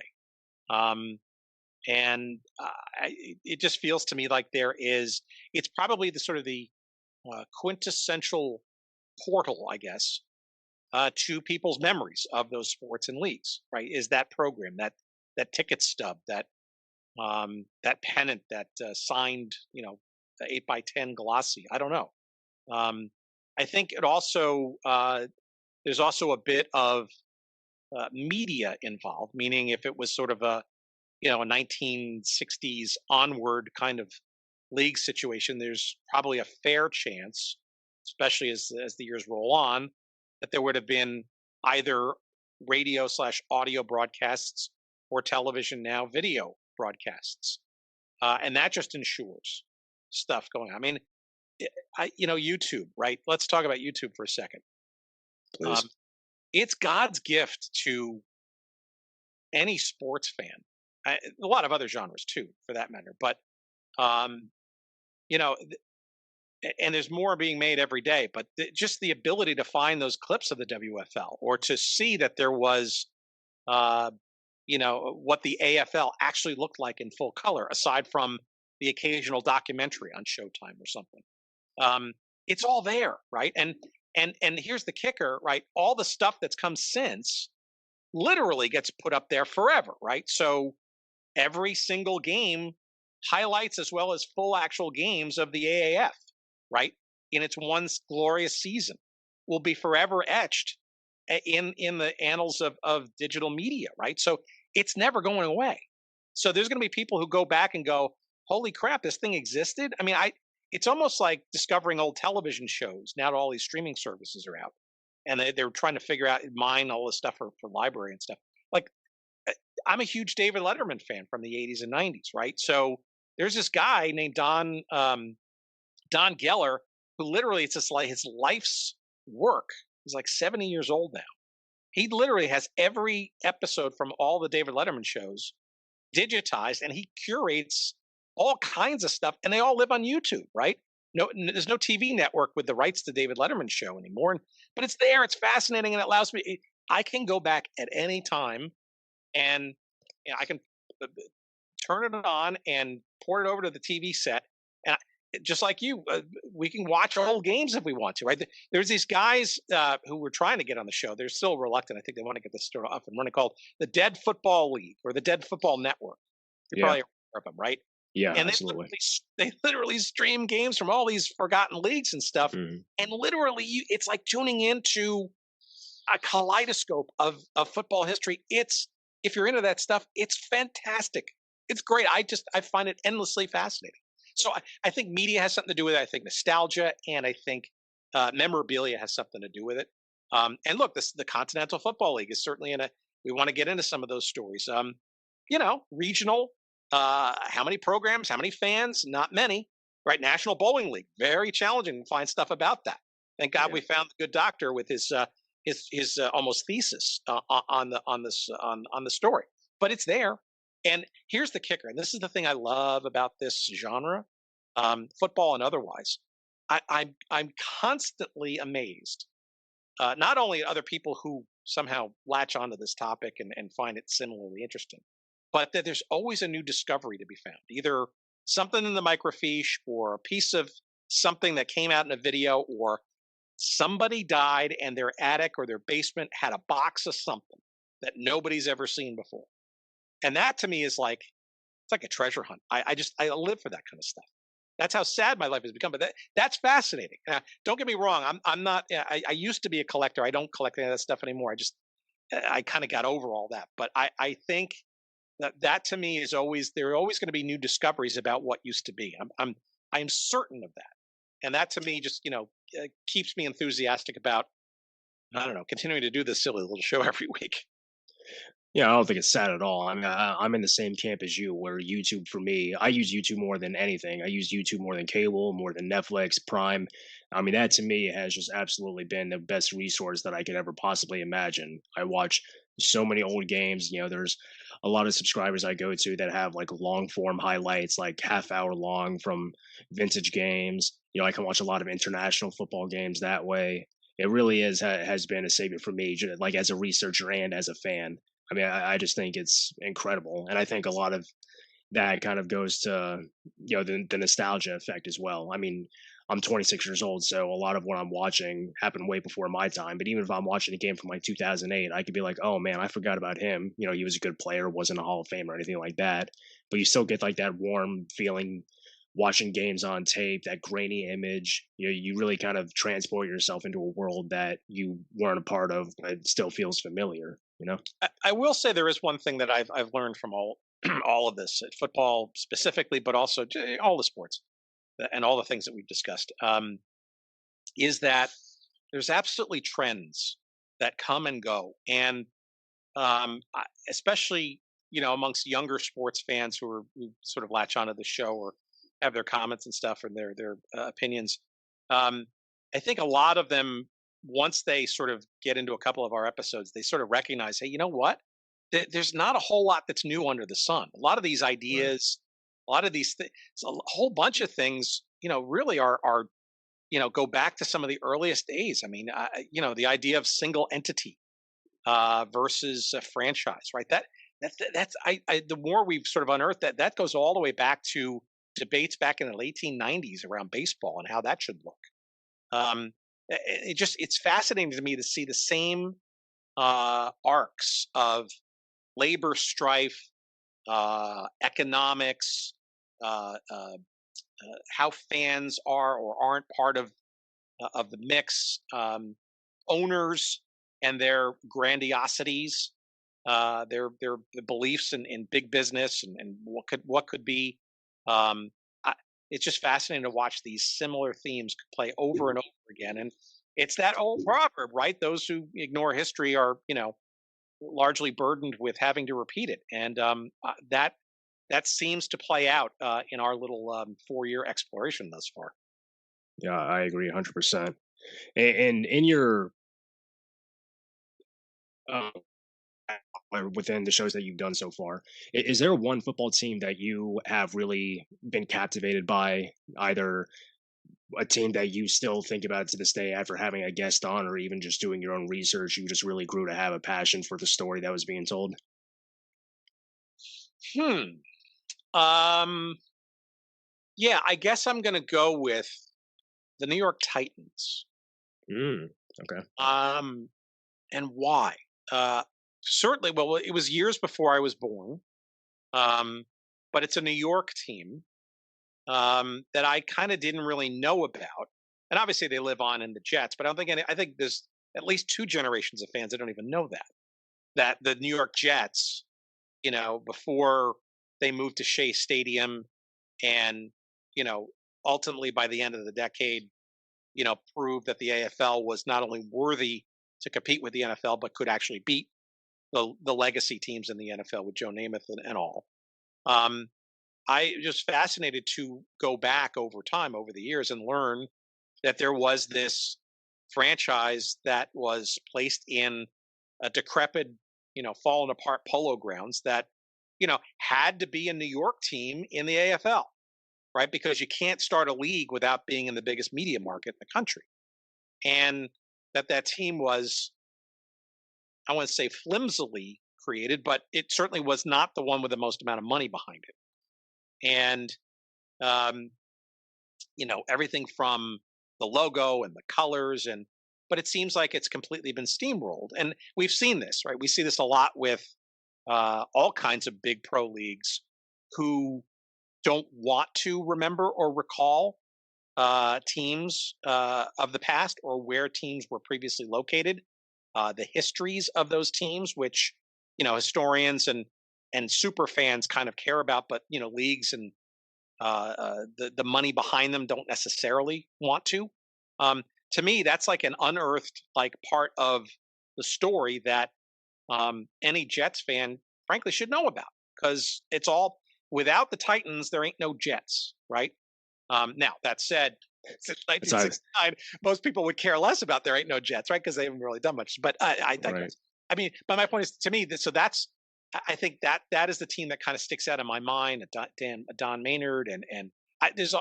And it just feels to me like it's probably the sort of the quintessential portal, I guess, to people's memories of those sports and leagues. Right? Is that program, that ticket stub, that pennant, that signed, 8x10 glossy. I don't know. I think it also there's also a bit of media involved, meaning if it was sort of a 1960s onward kind of league situation, there's probably a fair chance, especially as the years roll on, that there would have been either radio/audio broadcasts or television, now video broadcasts, and that just ensures stuff going on. I mean, YouTube, right? Let's talk about YouTube for a second. Please. It's God's gift to any sports fan. A lot of other genres too, for that matter. But and there's more being made every day. But just the ability to find those clips of the WFL, or to see that there was, what the AFL actually looked like in full color, aside from the occasional documentary on Showtime or something. It's all there, right? And here's the kicker, right? All the stuff that's come since literally gets put up there forever, right? So every single game, highlights as well as full actual games of the AAF, right, in its one glorious season, will be forever etched in the annals of digital media, right? So it's never going away. So there's going to be people who go back and go, holy crap, this thing existed. I mean, it's almost like discovering old television shows now that all these streaming services are out, and they're trying to figure out, mine all this stuff for library and stuff. Like, I'm a huge David Letterman fan from the 80s and 90s, right? So there's this guy named Don Geller, who literally, it's just like his life's work. He's like 70 years old now. He literally has every episode from all the David Letterman shows digitized, and he curates all kinds of stuff, and they all live on YouTube, right? No, there's no TV network with the rights to David Letterman's show anymore, but it's there. It's fascinating, and it allows me. I can go back at any time, and I can turn it on and port it over to the TV set, and just like you, we can watch old games if we want to, right? There's these guys who were trying to get on the show. They're still reluctant. I think they want to get this story up and running, called the Dead Football League or the Dead Football Network. You're Yeah. probably aware of them, right? Yeah, And absolutely. they literally stream games from all these forgotten leagues and stuff. Mhm. And literally, it's like tuning into a kaleidoscope of football history. It's, if you're into that stuff, it's fantastic. It's great. I find it endlessly fascinating. So I think media has something to do with it. I think nostalgia, and I think memorabilia has something to do with it. And look, the Continental Football League is certainly in a. We want to get into some of those stories. Regional. How many programs? How many fans? Not many. Right. National Bowling League. Very challenging to find stuff about that. Thank God Yeah. we found the good doctor with his almost thesis on the story. But it's there. And here's the kicker. And this is the thing I love about this genre, football and otherwise. I'm constantly amazed, not only at other people who somehow latch onto this topic and find it similarly interesting, but that there's always a new discovery to be found. Either something in the microfiche, or a piece of something that came out in a video, or somebody died and their attic or their basement had a box of something that nobody's ever seen before. And that to me is like, it's like a treasure hunt. I live for that kind of stuff. That's how sad my life has become. But that's fascinating. Don't get me wrong. I'm not. I used to be a collector. I don't collect any of that stuff anymore. I kind of got over all that. But I think that to me is always, there are always going to be new discoveries about what used to be. I'm certain of that. And that to me just keeps me enthusiastic about, I don't know, continuing to do this silly little show every week. Yeah, I don't think it's sad at all. I mean, I'm in the same camp as you, where YouTube for me, I use YouTube more than anything. I use YouTube more than cable, more than Netflix, Prime. I mean, that to me has just absolutely been the best resource that I could ever possibly imagine. I watch so many old games. There's a lot of subscribers I go to that have like long form highlights, like half hour long from vintage games. I can watch a lot of international football games that way. It really has been a savior for me, like as a researcher and as a fan. I mean, I just think it's incredible, and I think a lot of that kind of goes to the nostalgia effect as well. I mean, I'm 26 years old, so a lot of what I'm watching happened way before my time. But even if I'm watching a game from like 2008, I could be like, "Oh man, I forgot about him." He was a good player, wasn't a Hall of Fame or anything like that. But you still get like that warm feeling watching games on tape, that grainy image. You really kind of transport yourself into a world that you weren't a part of, but it still feels familiar. I will say there is one thing that I've learned from all all of this, football specifically, but also all the sports and all the things that we've discussed, is that there's absolutely trends that come and go, and especially amongst younger sports fans who sort of latch onto the show or have their comments and stuff and their opinions. Um, I think a lot of them, once they sort of get into a couple of our episodes, they sort of recognize, hey, you know what? There's not a whole lot that's new under the sun. A lot of these Right. ideas, a lot of these things, a whole bunch of things, really are go back to some of the earliest days. I mean, the idea of single entity versus a franchise, right? That's the more we've sort of unearthed that goes all the way back to debates back in the late 1890s around baseball and how that should look. It's fascinating to me to see the same arcs of labor strife, economics, how fans are or aren't part of the mix, owners and their grandiosities, their beliefs in big business and what could be. Um, it's just fascinating to watch these similar themes play over and over again. And it's that old proverb, right? Those who ignore history are, largely burdened with having to repeat it. And that seems to play out in our little 4-year exploration thus far. Yeah, I agree 100%. And in your uh, or within the shows that you've done so far, is there one football team that you have really been captivated by, either a team that you still think about to this day after having a guest on, or even just doing your own research, you just really grew to have a passion for the story that was being told? Hmm. Um, Yeah, I guess I'm going to go with the New York Titans. Mm, okay. And why? Uh, Certainly, well, it was years before I was born, um, but it's a New York team that I kind of didn't really know about. And obviously, they live on in the Jets, but I don't think I think there's at least two generations of fans that don't even know that the New York Jets, before they moved to Shea Stadium, and you know, ultimately by the end of the decade, proved that the AFL was not only worthy to compete with the NFL, but could actually beat the legacy teams in the NFL with Joe Namath and all. Um, I just fascinated to go back over time, over the years, and learn that there was this franchise that was placed in a decrepit, fallen apart polo grounds that, had to be a New York team in the AFL, right? Because you can't start a league without being in the biggest media market in the country. And that team was, I want to say, flimsily created, but it certainly was not the one with the most amount of money behind it. And um, everything from the logo and the colors, but it seems like it's completely been steamrolled. And we've seen this, right? We see this a lot with all kinds of big pro leagues who don't want to remember or recall teams of the past, or where teams were previously located, the histories of those teams, which historians and super fans kind of care about, but leagues and the money behind them don't necessarily want to. Um, to me, that's like an unearthed like part of the story that any Jets fan, frankly, should know about, because it's all, without the Titans, there ain't no Jets, right? Now that said, since Besides, 1969, most people would care less about there ain't no Jets, right? Because they haven't really done much. But I digress. right. I mean, but my point is, to me, so that's, I think that is the team that kind of sticks out in my mind. Don Maynard, and there's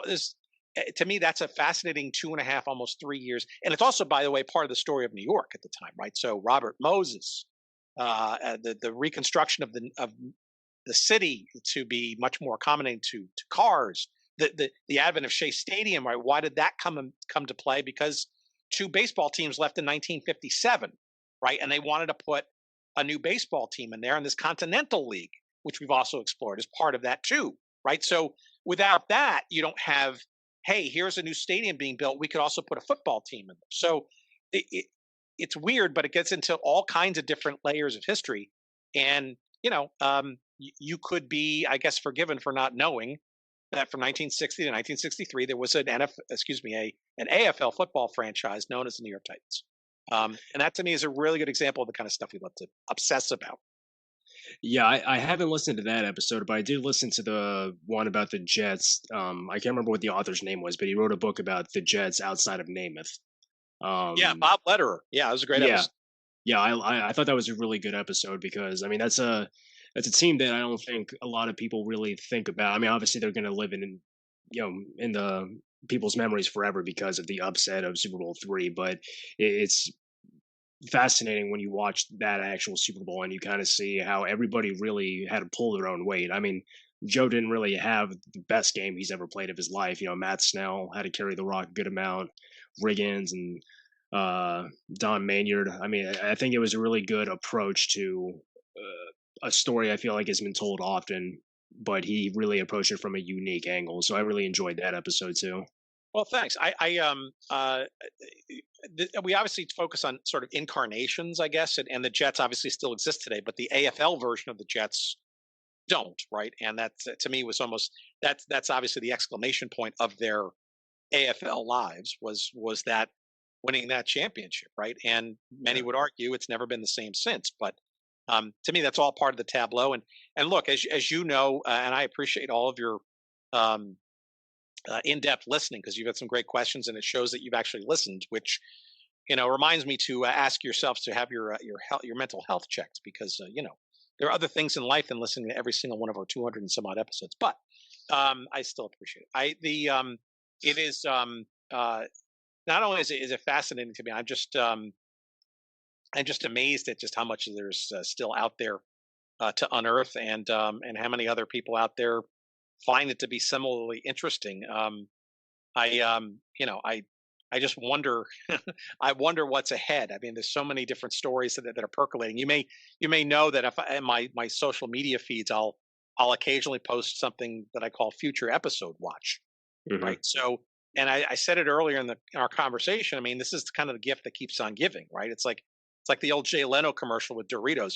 to me, that's a fascinating 2.5, almost 3 years, and it's also, by the way, part of the story of New York at the time, right? So Robert Moses, the reconstruction of the city to be much more accommodating to cars, the advent of Shea Stadium, right? Why did that come to play? Because two baseball teams left in 1957, right? And they wanted to put a new baseball team in there, and this Continental League, which we've also explored, is part of that too, right? So without that, you don't have, hey, here's a new stadium being built, we could also put a football team in there. So it's weird, but it gets into all kinds of different layers of history, and you could be, I guess, forgiven for not knowing that from 1960 to 1963 there was an an AFL football franchise known as the New York Titans. And that to me is a really good example of the kind of stuff we love to obsess about. Yeah, I haven't listened to that episode, but I did listen to the one about the Jets. I can't remember what the author's name was, but he wrote a book about the Jets outside of Namath. Yeah, Um, Bob Letterer. Yeah, it was a great yeah, episode. yeah, I thought that was a really good episode because I mean that's a team that I don't think a lot of people really think about. I mean, obviously they're going to live in the people's memories forever because of the upset of Super Bowl III, but it's fascinating when you watch that actual Super Bowl and you kind of see how everybody really had to pull their own weight. I mean, Joe didn't really have the best game he's ever played of his life. Matt Snell had to carry the rock a good amount, Riggins and Don Maynard. I mean, I think it was a really good approach to a story I feel like has been told often, but he really approached it from a unique angle. So I really enjoyed that episode too. Well, thanks. We obviously focus on sort of incarnations, I guess, and the Jets obviously still exist today, but the AFL version of the Jets don't, right? And that to me was almost, that's obviously the exclamation point of their AFL lives, was that winning that championship, right? And many Yeah. would argue it's never been the same since. But to me, that's all part of the tableau. And look, as you know, and I appreciate all of your um, in-depth listening, because you've had some great questions, and it shows that you've actually listened, which reminds me to ask yourself to have your mental health checked, because there are other things in life than listening to every single one of our 200 and some odd episodes. But I still appreciate it. It is not only is it fascinating to me, I'm just amazed at just how much there's still out there to unearth, and how many other people out there find it to be similarly interesting. I just wonder. I wonder what's ahead. I mean, there's so many different stories that are percolating. You may know that if in my social media feeds, I'll occasionally post something that I call future episode watch. Hmm. Right. So, and I said it earlier in our conversation. I mean, this is kind of the gift that keeps on giving, right? It's like the old Jay Leno commercial with Doritos.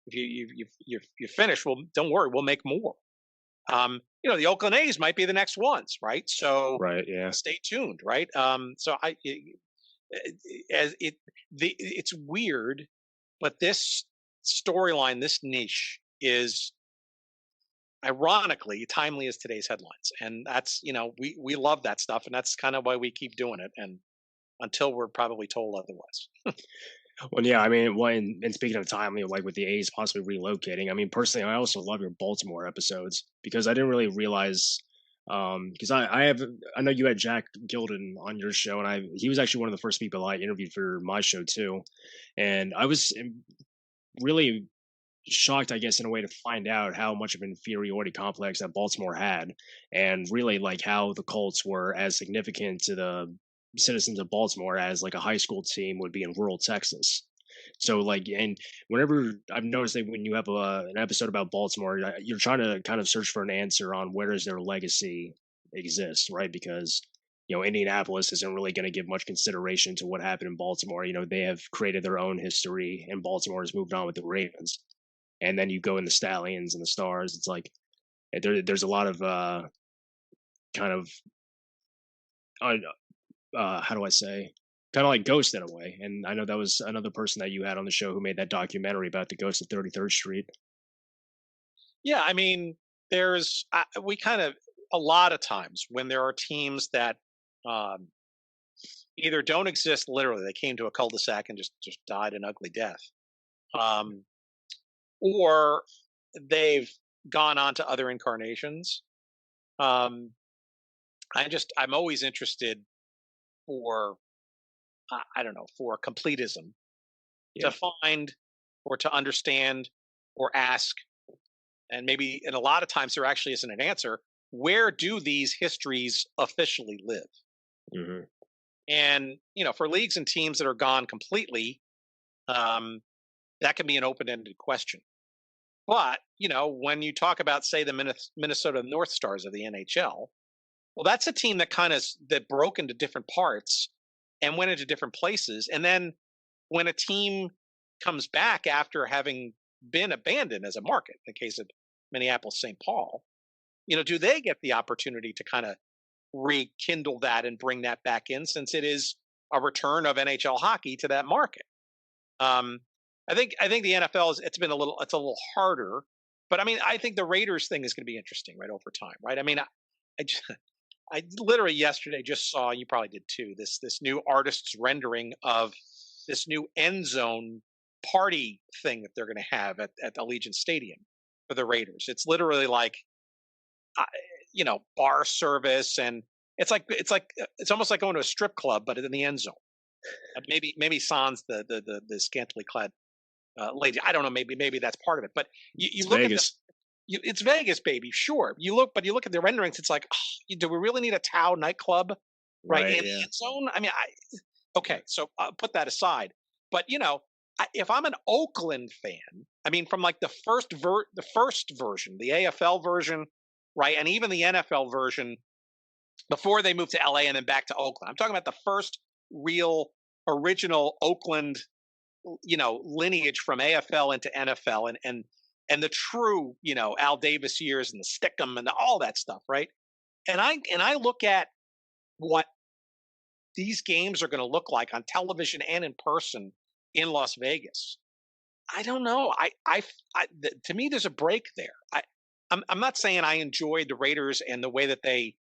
If you finish, well, don't worry, we'll make more. The Oakland A's might be the next ones, right? So Right. Yeah. stay tuned, right? So as it it's weird, but this storyline, this niche is ironically timely as today's headlines, and that's we love that stuff, and that's kind of why we keep doing it, and until we're probably told otherwise. Well, yeah, I mean, and speaking of timely, like with the A's possibly relocating, I mean, personally, I also love your Baltimore episodes because I didn't really realize, because I know you had Jack Gilden on your show, and he was actually one of the first people I interviewed for my show too, and I was really shocked, I guess, in a way to find out how much of an inferiority complex that Baltimore had, and really like how the Colts were as significant to the citizens of Baltimore as like a high school team would be in rural Texas. So like, and whenever I've noticed that when you have an episode about Baltimore, you're trying to kind of search for an answer on where does their legacy exist, right? Because Indianapolis isn't really going to give much consideration to what happened in Baltimore. They have created their own history, and Baltimore has moved on with the Ravens. And then you go in the Stallions and the Stars. It's like there's a lot of kind of how do I say, kind of like Ghost in a way. And I know that was another person that you had on the show who made that documentary about the Ghost of 33rd Street. Yeah, I mean, we kind of a lot of times when there are teams that um, either don't exist literally, they came to a cul-de-sac and just died an ugly death, um, or they've gone on to other incarnations. Um, I'm always interested for I don't know, for completism, to Yeah. find or to understand or ask, and maybe, and a lot of times there actually isn't an answer. Where do these histories officially live? Hmm. And for leagues and teams that are gone completely, um, that can be an open-ended question. But when you talk about, say, the Minnesota North Stars of the NHL, well, that's a team that broke into different parts and went into different places. And then when a team comes back after having been abandoned as a market, in the case of Minneapolis St. Paul, do they get the opportunity to kind of rekindle that and bring that back in, since it is a return of NHL hockey to that market? Um, I think the NFL it's a little harder, but I mean, I think the Raiders thing is going to be interesting, right, over time, right? I mean, I just, I literally yesterday just saw, you probably did too, this new artist's rendering of this new end zone party thing that they're going to have at Allegiant Stadium for the Raiders. It's literally like uh, bar service, and it's almost like going to a strip club but in the end zone. Maybe sans the scantily clad lady. I don't know. Maybe that's part of it. But you It's look at Vegas. it's Vegas, baby. Sure. But you look at the renderings. It's like, do we really need a Tao nightclub right Right. in the Yeah. end zone? I mean, okay. So put that aside. But if I'm an Oakland fan, I mean, from like the first version, the AFL version, right, and even the NFL version before they moved to LA and then back to Oakland. I'm talking about the first real original Oakland lineage from AFL into NFL, and the true Al Davis years and the Stickum and all that stuff, right? And I look at what these games are going to look like on television and in person in Las Vegas. I don't know. To me, there's a break there. I'm not saying I enjoyed the Raiders and the way that they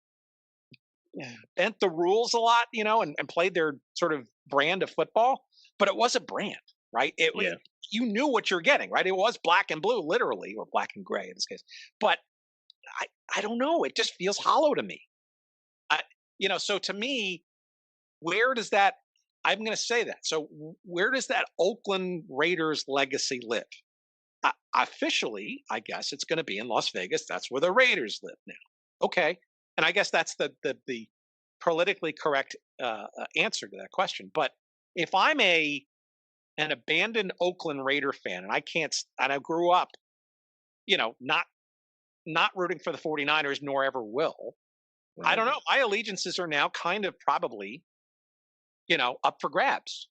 bent the rules a lot, and played their sort of brand of football, but it was a brand, right? Yeah. You knew what you're getting, right? It was black and blue, literally, or black and gray in this case. But I don't know. It just feels hollow to me. I, so to me, where does that? I'm going to say that. So where does that Oakland Raiders legacy live? officially, I guess it's going to be in Las Vegas. That's where the Raiders live now. Okay, and I guess that's the politically correct answer to that question. But if I'm an abandoned Oakland Raider fan, and I grew up, not rooting for the 49ers, nor ever will. I Right. don't know. My allegiances are now kind of probably, up for grabs.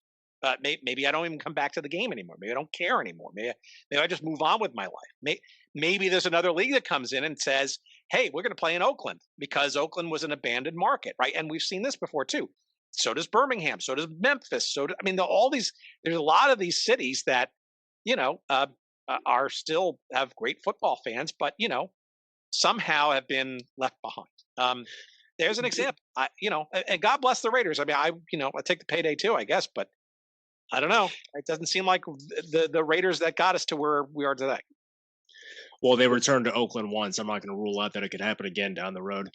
Maybe I don't even come back to the game anymore. Maybe I don't care anymore. Maybe I just move on with my life. Maybe there's another league that comes in and says, "Hey, we're going to play in Oakland because Oakland was an abandoned market," right? And we've seen this before too. So does Birmingham. So does Memphis. All these. There's a lot of these cities that, you know, uh, are still have great football fans, but somehow have been left behind. There's an example. And God bless the Raiders. I mean, I take the payday too, I guess, but I don't know. It doesn't seem like the Raiders that got us to where we are today. Well, they returned to Oakland once. I'm not going to rule out that it could happen again down the road.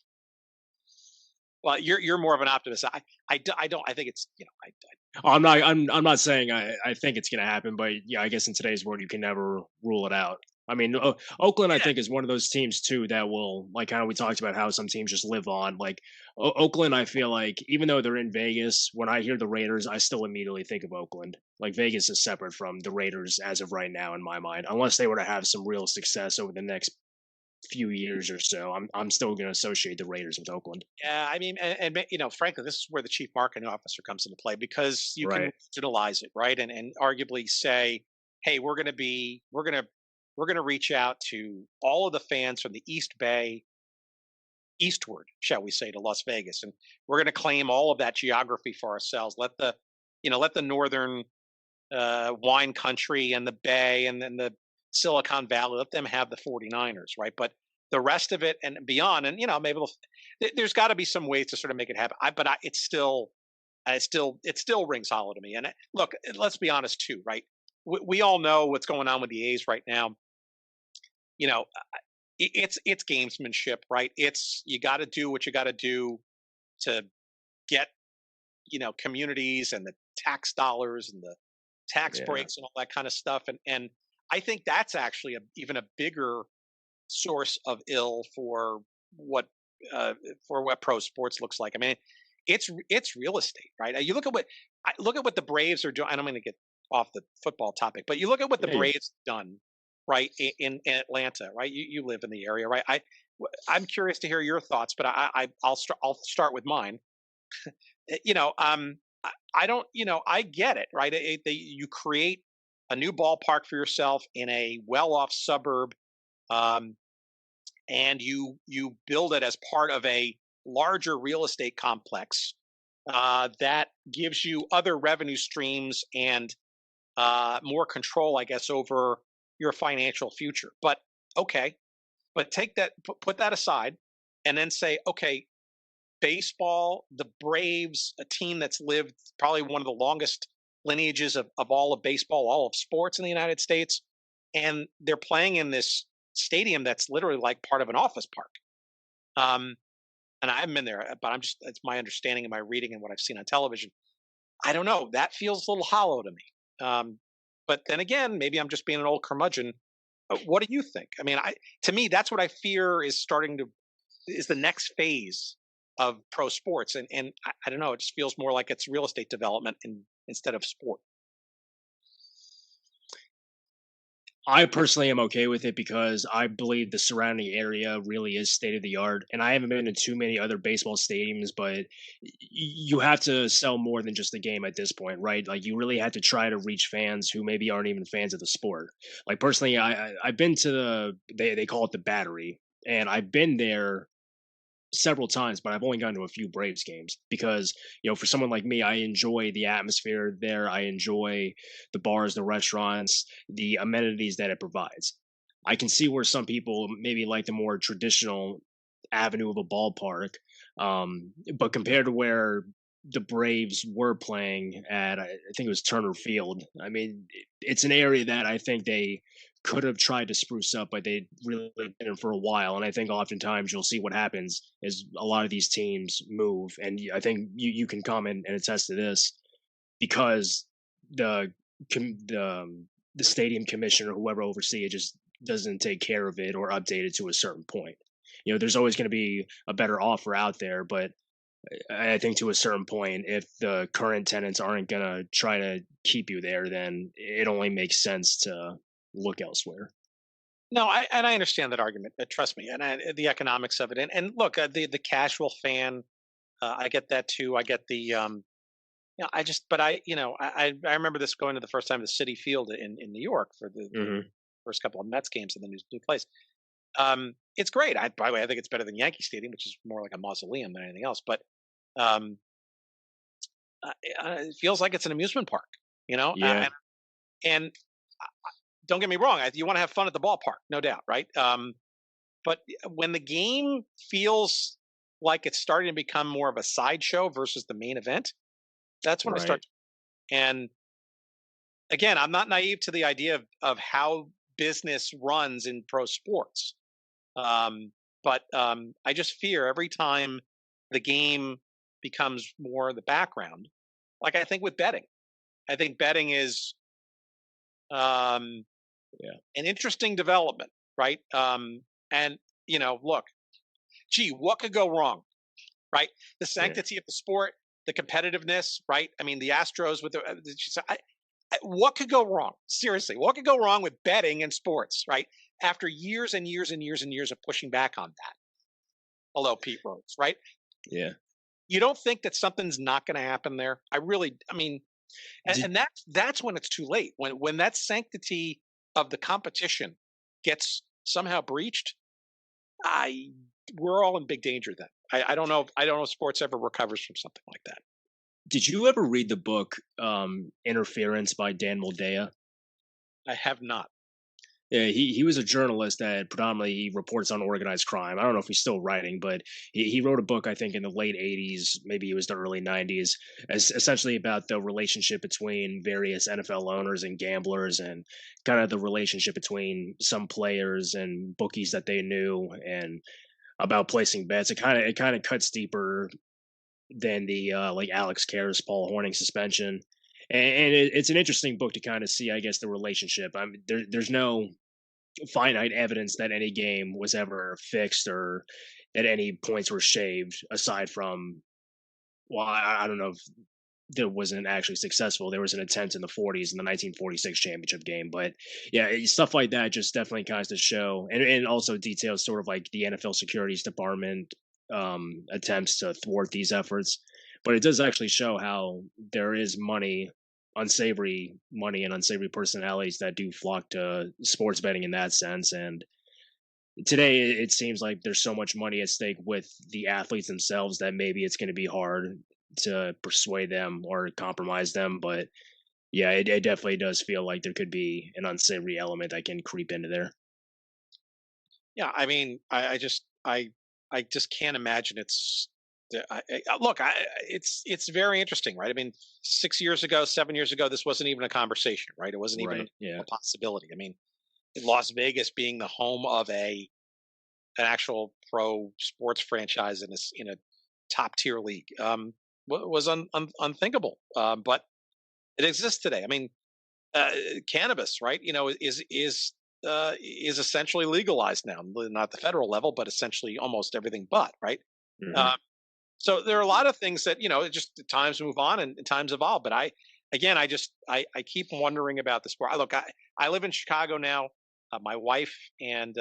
Well, you're more of an optimist. I don't. I think it's I'm not saying I think it's going to happen, but yeah, I guess in today's world you can never rule it out. I mean, Oakland, I think, is one of those teams too that will, like, kind of, we talked about how some teams just live on. Like Oakland, I feel like even though they're in Vegas, when I hear the Raiders, I still immediately think of Oakland. Like Vegas is separate from the Raiders as of right now in my mind, unless they were to have some real success over the next few years or so. I'm still going to associate the Raiders with Oakland. Yeah, I mean, frankly, this is where the chief marketing officer comes into play because you can Right. utilize it, right, and arguably say, hey, we're gonna reach out to all of the fans from the East Bay eastward, shall we say, to Las Vegas, and we're gonna claim all of that geography for ourselves. Let the northern wine country and the Bay and then the Silicon Valley, let them have the 49ers, right? But the rest of it and beyond, and maybe there's got to be some ways to sort of make it happen. It still rings hollow to me. And look, let's be honest too, right? We all know what's going on with the A's right now. It's gamesmanship, right? It's you got to do what you got to do to get communities and the tax dollars and the tax Yeah. breaks and all that kind of stuff. And I think that's actually even a bigger source of ill what for what pro sports looks like. I mean, it's real estate, right? You look at what the Braves are doing. I'm going to get off the football topic, but you look at what the Yeah. Braves done, right, in Atlanta, right? You live in the area, right? I'm curious to hear your thoughts, but I'll start with mine. I don't, I get it, right? You create a new ballpark for yourself in a well-off suburb, um, and you build it as part of a larger real estate complex that gives you other revenue streams and more control, I guess, over your financial future. But okay, but put that aside, and then say, okay, baseball, the Braves, a team that's lived probably one of the longest lineages of all of baseball, all of sports in the United States. And they're playing in this stadium that's literally like part of an office park. Um, and I haven't been there, but it's my understanding and my reading and what I've seen on television. I don't know. That feels a little hollow to me. But then again, maybe I'm just being an old curmudgeon. What do you think? I mean, to me, that's what I fear is the next phase of pro sports. And I don't know, it just feels more like it's real estate development instead of sport. I personally am okay with it because I believe the surrounding area really is state of the art. And I haven't been to too many other baseball stadiums, but you have to sell more than just the game at this point, right? Like you really have to try to reach fans who maybe aren't even fans of the sport. Like personally, I've been to they call it the Battery, and I've been there several times, but I've only gone to a few Braves games because, for someone like me, I enjoy the atmosphere there. I enjoy the bars, the restaurants, the amenities that it provides. I can see where some people maybe like the more traditional avenue of a ballpark. But compared to where the Braves were playing at, I think it was Turner Field. I mean, it's an area that I think they could have tried to spruce up, but they really didn't for a while. And I think oftentimes you'll see what happens is a lot of these teams move. And I think you can comment and attest to this because the the stadium commissioner, whoever oversees it, just doesn't take care of it or update it to a certain point. There's always going to be a better offer out there, but I think to a certain point, if the current tenants aren't going to try to keep you there, then it only makes sense to look elsewhere. No, I understand that argument. Trust me, and the economics of it. And look, the casual fan, I get that too. I get the I just, but I remember this going to the first time to City Field in New York for the Hmm. first couple of Mets games in the new place. It's great. By the way, I think it's better than Yankee Stadium, which is more like a mausoleum than anything else. But um, it feels like it's an amusement park, Yeah, and don't get me wrong, you want to have fun at the ballpark, no doubt, right? But when the game feels like it's starting to become more of a sideshow versus the main event, that's when I right. start. And again, I'm not naive to the idea of how business runs in pro sports. But I just fear every time the game becomes more the background. Like I think with betting, I think betting is um, Yeah, an interesting development, right? And look, gee, what could go wrong, right? The yeah. sanctity of the sport, the competitiveness, right? I mean, the Astros with what could go wrong? Seriously, what could go wrong with betting in sports, right? After years and years and years and years of pushing back on that, hello, Pete Rose, right? Yeah. You don't think that something's not going to happen there? I mean, Did and that's when it's too late. When that sanctity of the competition gets somehow breached, I we're all in big danger then. I don't know. I don't know if sports ever recovers from something like that. did you ever read the book Interference by Dan Moldea? I have not. Yeah, he was a journalist that predominantly he reports on organized crime. I don't know if he's still writing, but he wrote a book, I think, in the late 80s, maybe it was the early 90s, as essentially about the relationship between various NFL owners and gamblers and kind of the relationship between some players and bookies that they knew and about placing bets. It kind of cuts deeper than the like Alex Karras, Paul Horning suspension. And it's an interesting book to kind of see, I guess, the relationship. I mean, there's no finite evidence that any game was ever fixed or that any points were shaved aside from, well, I don't know if there wasn't actually successful. There was an attempt in the 40s in the 1946 championship game, but yeah, stuff like that just definitely kind of show, and also details sort of like the NFL securities department attempts to thwart these efforts. But it does actually show how there is money, unsavory money, and unsavory personalities that do flock to sports betting in that sense. And today, it seems like there's so much money at stake with the athletes themselves that maybe it's going to be hard to persuade them or compromise them. But yeah, it definitely does feel like there could be an unsavory element that can creep into there. Yeah, I mean, I just can't imagine it's. Look, it's very interesting, right? I mean, 6 years ago, 7 years ago, this wasn't even a conversation, right? It wasn't even Right. Yeah. a possibility. I mean, Las Vegas being the home of an actual pro sports franchise in a top tier league was unthinkable, but it exists today. I mean, uh, cannabis, right? Is essentially legalized now, not the federal level, but essentially almost everything but, right? Hmm. Uh, so there are a lot of things that just times move on and times evolve. But again, I keep wondering about the sport. I live in Chicago now. My wife and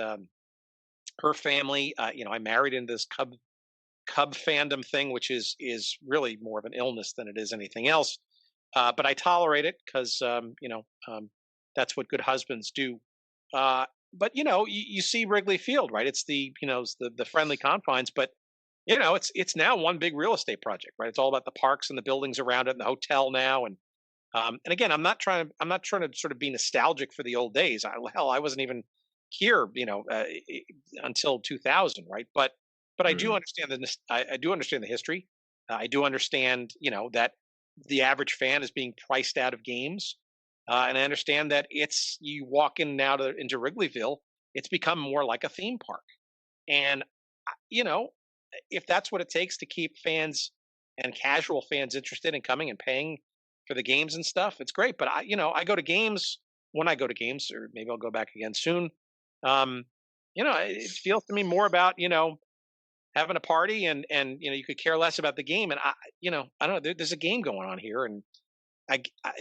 her family, I married into this Cub fandom thing, which is really more of an illness than it is anything else. But I tolerate it because that's what good husbands do. But you see Wrigley Field, right? It's the friendly confines, but it's now one big real estate project, right? It's all about the parks and the buildings around it and the hotel now. And again, I'm not trying to sort of be nostalgic for the old days. Hell, I wasn't even here, until 2000, right? But I do Hmm. understand I do understand the history. I do understand, that the average fan is being priced out of games, and I understand that it's you walk in now into Wrigleyville, it's become more like a theme park. And you know, if that's what it takes to keep fans and casual fans interested in coming and paying for the games and stuff, it's great. But I go to games when I go to games, or maybe I'll go back again soon. Um, it feels to me more about having a party, and you could care less about the game. And I don't know. There's a game going on here, and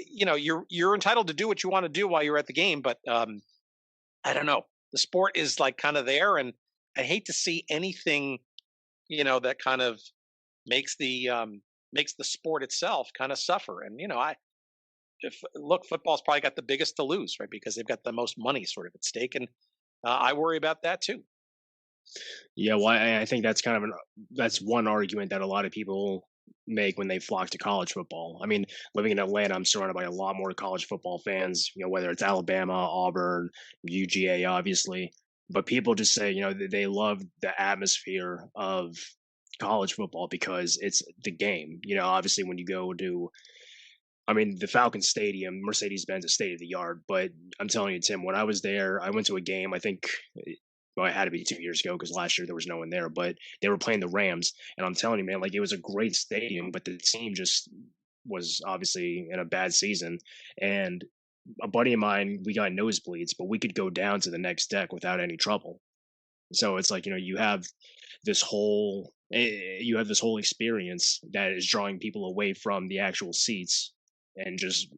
you're entitled to do what you want to do while you're at the game, but I don't know. The sport is like kind of there, and I hate to see anything that kind of makes the sport itself kind of suffer. And if look, football's probably got the biggest to lose, right? Because they've got the most money sort of at stake, and I worry about that too. Yeah, well, I think that's kind of that's one argument that a lot of people make when they flock to college football. I mean, living in Atlanta, I'm surrounded by a lot more college football fans. Whether it's Alabama, Auburn, UGA, obviously, but people just say they love the atmosphere of college football because it's the game. Obviously, when you go to I mean, the Falcon Stadium, Mercedes-Benz is state of the art, but I'm telling you, Tim, when I was there, I went to a game, I think, well, it had to be 2 years ago because last year there was no one there, but they were playing the Rams. And I'm telling you, man, like it was a great stadium, but the team just was obviously in a bad season. And a buddy of mine, we got nosebleeds, but we could go down to the next deck without any trouble. So it's like, you have this whole experience that is drawing people away from the actual seats and just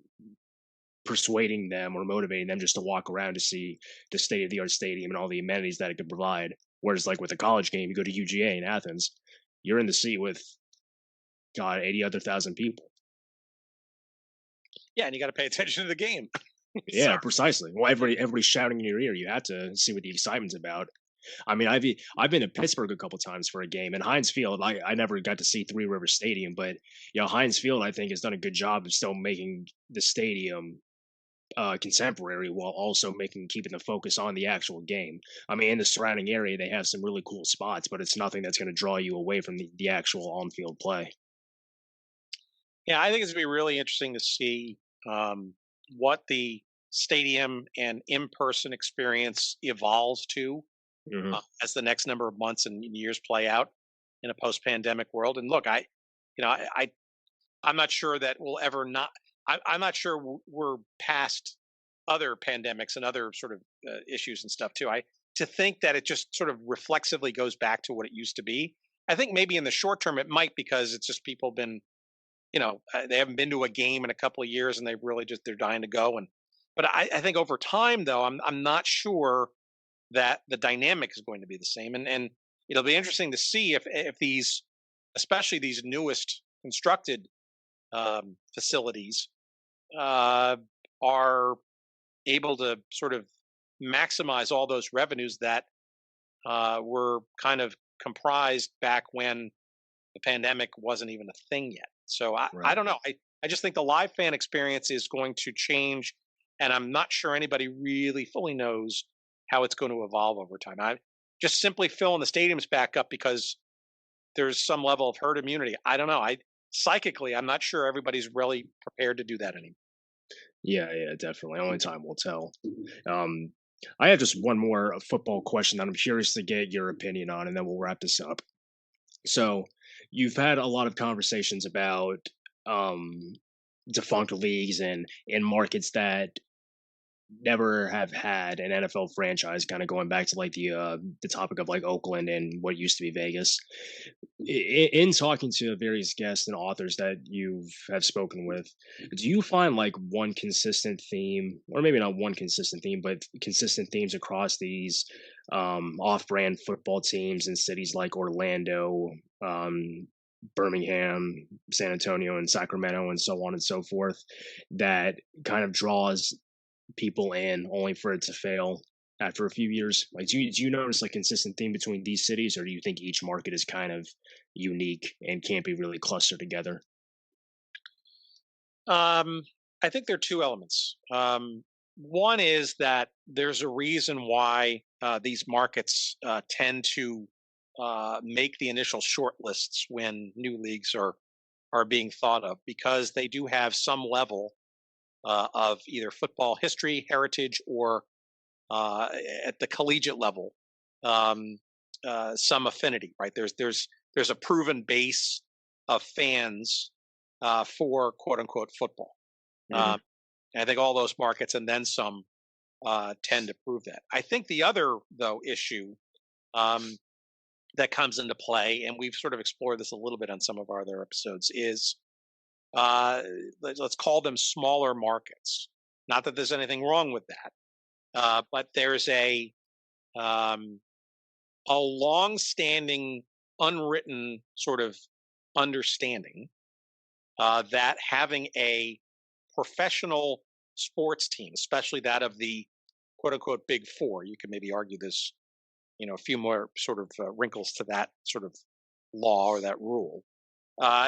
persuading them or motivating them just to walk around to see the state of the art stadium and all the amenities that it could provide. Whereas like with a college game, you go to UGA in Athens, you're in the seat with 80 other thousand people. Yeah, and you got to pay attention to the game. Yeah, precisely. Well, everybody's shouting in your ear. You have to see what the excitement's about. I mean, I've been to Pittsburgh a couple times for a game, and Heinz Field. I never got to see Three Rivers Stadium, but Heinz Field I think has done a good job of still making the stadium contemporary while also keeping the focus on the actual game. I mean, in the surrounding area, they have some really cool spots, but it's nothing that's going to draw you away from the actual on-field play. Yeah, I think it's going to be really interesting to see what the stadium and in-person experience evolves to as the next number of months and years play out in a post-pandemic world. And look, I'm not sure that we'll ever not. I'm not sure we're past other pandemics and other sort of issues and stuff too. To think that it just sort of reflexively goes back to what it used to be. I think maybe in the short term it might, because it's just people been, they haven't been to a game in a couple of years and they've really they're dying to go. But I think over time though, I'm not sure that the dynamic is going to be the same. And it'll be interesting to see if these, especially these newest constructed facilities, are able to sort of maximize all those revenues that were kind of comprised back when the pandemic wasn't even a thing yet. So I don't know. I just think the live fan experience is going to change, and I'm not sure anybody really fully knows how it's going to evolve over time. I just simply filling the stadiums back up because there's some level of herd immunity. I don't know. Psychically, I'm not sure everybody's really prepared to do that anymore. Yeah, definitely. Only time will tell. I have just one more football question that I'm curious to get your opinion on, and then we'll wrap this up. So, you've had a lot of conversations about defunct leagues and in markets that never have had an NFL franchise, kind of going back to like the topic of like Oakland and what used to be Vegas. In talking to various guests and authors that you have spoken with, do you find like one consistent theme, or maybe not one consistent theme, but consistent themes across these off-brand football teams in cities like Orlando, Birmingham, San Antonio, and Sacramento, and so on and so forth, that kind of draws people in only for it to fail after a few years? Like, do you notice like consistent theme between these cities, or do you think each market is kind of unique and can't be really clustered together? I think there are two elements. One is that there's a reason why these markets tend to make the initial short lists when new leagues are being thought of, because they do have some level of either football history, heritage, or at the collegiate level, some affinity. Right? There's a proven base of fans for quote unquote football. And I think all those markets and then some tend to prove that. I think the other though issue um, that comes into play, and we've sort of explored this a little bit on some of our other episodes, is uh, let's call them smaller markets. Not that there's anything wrong with that, but there's um, a long-standing, unwritten sort of understanding that having a professional sports team, especially that of the quote unquote big four, you can maybe argue this, a few more sort of wrinkles to that sort of law or that rule,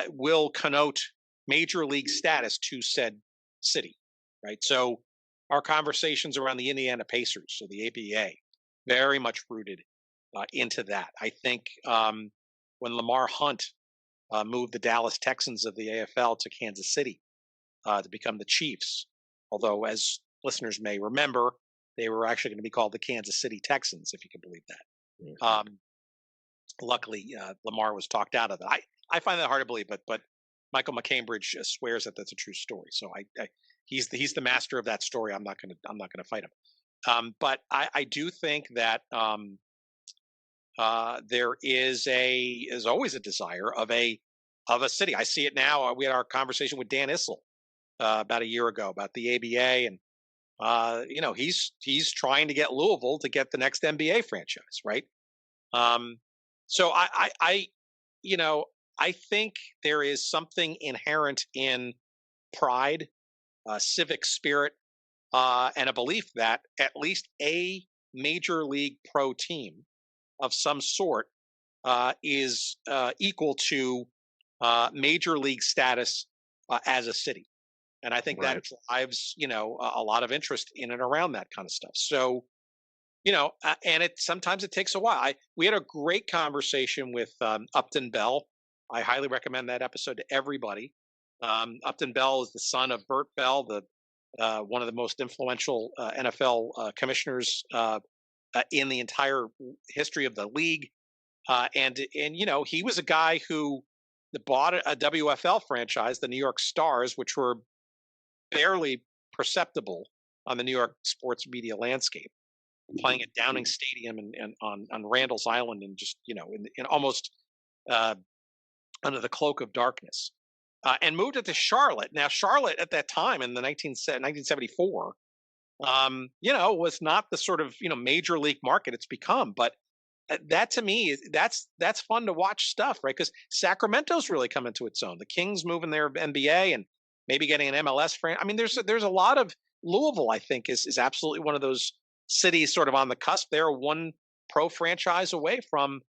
will connote major league status to said city, right? So our conversations around the Indiana Pacers, so the ABA, very much rooted into that. I think when Lamar Hunt moved the Dallas Texans of the AFL to Kansas City to become the Chiefs, although as listeners may remember, they were actually going to be called the Kansas City Texans, if you can believe that. Mm-hmm. Luckily, Lamar was talked out of it. I find that hard to believe, but Michael McCambridge swears that that's a true story. So he's the master of that story. I'm not gonna fight him. But I do think that there is always a desire of a city. I see it now. We had our conversation with Dan Issel about a year ago about the ABA, and he's trying to get Louisville to get the next NBA franchise, right? So I think there is something inherent in pride, civic spirit, and a belief that at least a major league pro team of some sort is equal to major league status as a city. And I think that drives, a lot of interest in and around that kind of stuff. So, and sometimes it takes a while. We had a great conversation with Upton Bell. I highly recommend that episode to everybody. Upton Bell is the son of Bert Bell, one of the most influential NFL commissioners in the entire history of the league. And he was a guy who bought a WFL franchise, the New York Stars, which were barely perceptible on the New York sports media landscape, playing at Downing Stadium and on Randall's Island, and just in almost under the cloak of darkness, and moved it to Charlotte. Now, Charlotte at that time in the 1974, was not the sort of major league market it's become, but that to me that's fun to watch stuff, right? Because Sacramento's really come into its own. The Kings moving their NBA and maybe getting an MLS franchise. I mean, there's a lot of Louisville. I think is absolutely one of those cities sort of on the cusp. They're one pro franchise away from.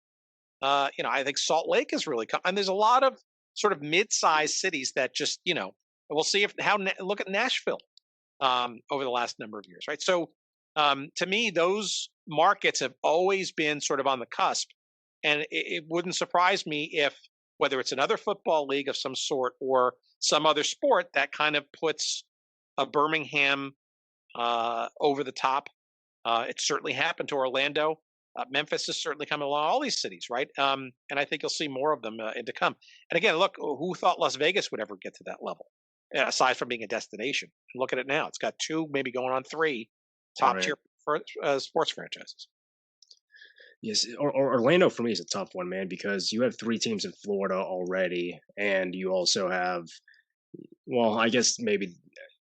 I think Salt Lake has really come, and there's a lot of sort of mid-sized cities that just we'll see look at Nashville over the last number of years, right? So to me, those markets have always been sort of on the cusp, and it wouldn't surprise me if whether it's another football league of some sort or some other sport that kind of puts a Birmingham over the top. It certainly happened to Orlando. Memphis is certainly coming along. All these cities, right? And I think you'll see more of them to come. And again, look, who thought Las Vegas would ever get to that level, aside from being a destination? And look at it now; it's got 2, maybe going on 3 top-tier sports franchises. Yes, Orlando for me is a tough one, man, because you have 3 teams in Florida already, and you also have, well, I guess maybe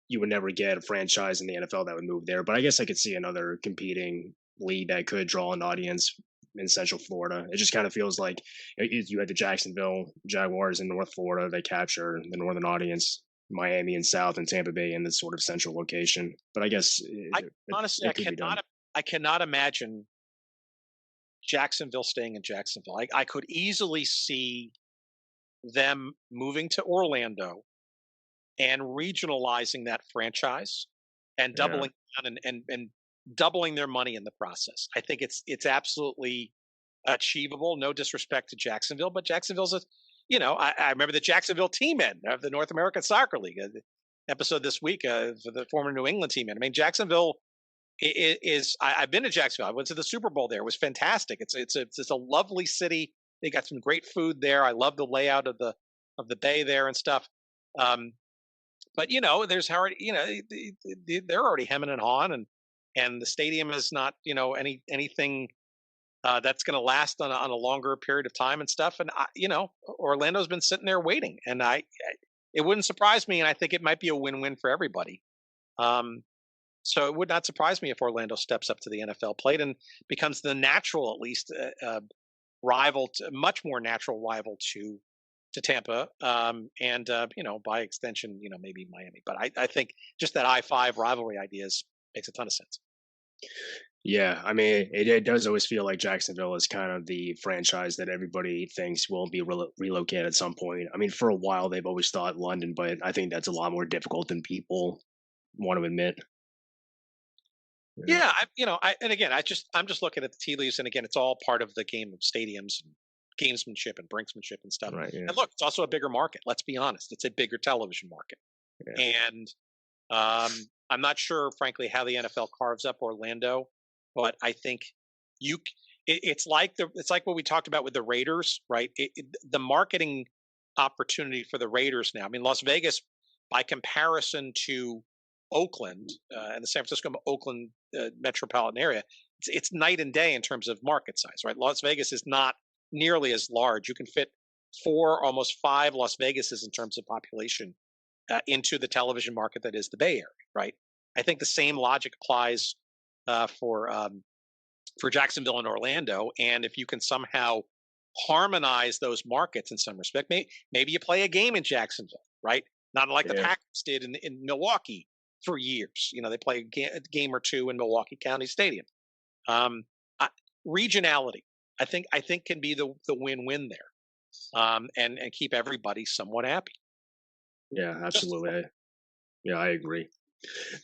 you would never get a franchise in the NFL that would move there, but I guess I could see another competing league that could draw an audience in Central Florida. It just kind of feels like you had the Jacksonville Jaguars in North Florida that capture the northern audience, Miami and South, and Tampa Bay in this sort of central location. But I guess I cannot imagine Jacksonville staying in Jacksonville. I could easily see them moving to Orlando and regionalizing that franchise and doubling down and doubling their money in the process. I think it's absolutely achievable. No disrespect to Jacksonville, but Jacksonville's I remember the Jacksonville T-Men of the North American Soccer League episode this week for the former New England T-Men. I mean, Jacksonville is I've been to Jacksonville. I went to the Super Bowl there. It was fantastic. It's a lovely city. They got some great food there. I love the layout of the bay there and stuff. But there's already they're already hemming and hawing, and the stadium is not anything that's going to last on a longer period of time and stuff. And Orlando's been sitting there waiting, and it wouldn't surprise me, and I think it might be a win-win for everybody. So it would not surprise me if Orlando steps up to the NFL plate and becomes the natural, at least, rival, much more natural rival to Tampa, and by extension, maybe Miami. But I think just that I-5 rivalry ideas makes a ton of sense. Yeah, I mean, it does always feel like Jacksonville is kind of the franchise that everybody thinks will be relocated at some point. I mean, for a while they've always thought London, but I think that's a lot more difficult than people want to admit. Yeah, and again, I'm just looking at the tea leaves, and again, it's all part of the game of stadiums and gamesmanship and brinksmanship and stuff. Right. Yeah. And look, it's also a bigger market. Let's be honest, it's a bigger television market, Yeah. and I'm not sure, frankly, how the NFL carves up Orlando, but I think it's like what we talked about with the Raiders, right? The marketing opportunity for the Raiders now. I mean, Las Vegas, by comparison to Oakland and the San Francisco Oakland metropolitan area, it's night and day in terms of market size, right? Las Vegas is not nearly as large. You can fit 4, almost 5 Las Vegases in terms of population into the television market that is the Bay Area, right? I think the same logic applies for Jacksonville and Orlando, and if you can somehow harmonize those markets in some respect, maybe you play a game in Jacksonville, right? Not like the Packers did in Milwaukee for years. They play a game or two in Milwaukee County Stadium. Regionality, I think, can be the win-win there, and keep everybody somewhat happy. Yeah, absolutely. Yeah, I agree.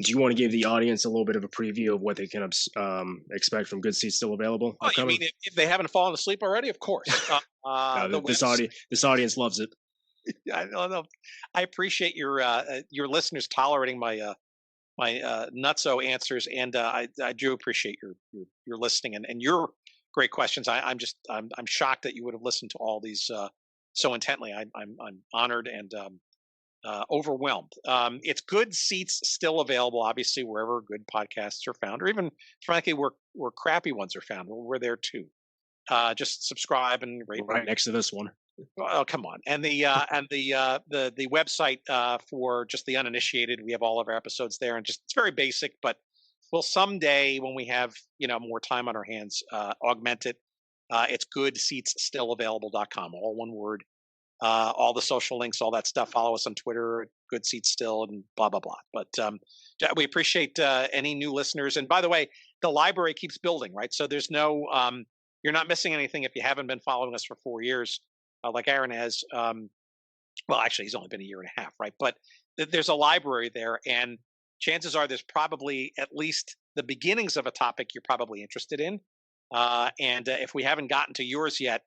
Do you want to give the audience a little bit of a preview of what they can expect from Good Seats Still Available? Oh, you mean if they haven't fallen asleep already? Of course. No, this audience loves it. I don't know. I appreciate your listeners tolerating my nutso answers, and I do appreciate your listening and your great questions. I'm shocked that you would have listened to all these so intently. I'm honored and overwhelmed. It's Good Seats Still Available, obviously, wherever good podcasts are found, or even frankly where crappy ones are found. We're there too. Just subscribe and rate. Right next to this one. Oh, come on. And the website for just the uninitiated, we have all of our episodes there, and just it's very basic, but we'll someday, when we have more time on our hands, augment it. It's goodseatsstillavailable.com, all one word. All the social links, all that stuff. Follow us on Twitter, Good Seats Still, and blah blah blah. But we appreciate any new listeners. And by the way, the library keeps building, right? So there's no you're not missing anything if you haven't been following us for 4 years. Like Aron has. Well, actually, he's only been a year and a half, right? But there's a library there, and chances are there's probably at least the beginnings of a topic you're probably interested in. And if we haven't gotten to yours yet,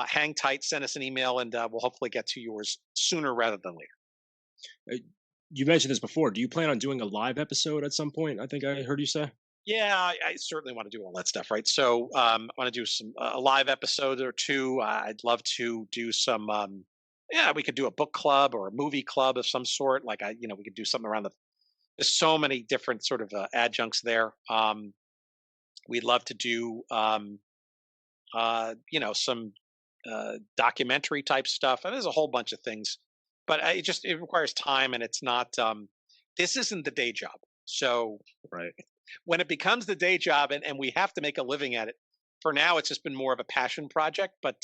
hang tight, send us an email, and we'll hopefully get to yours sooner rather than later. You mentioned this before. Do you plan on doing a live episode at some point? I think I heard you say. Yeah, I certainly want to do all that stuff, right? So I want to do a live episode or two. I'd love to do some. We could do a book club or a movie club of some sort. Like we could do something around there's so many different sort of adjuncts there. We'd love to do some documentary type stuff, and there's a whole bunch of things. But it requires time, and it's not. This isn't the day job, so right. When it becomes the day job and we have to make a living at it, for now it's just been more of a passion project. But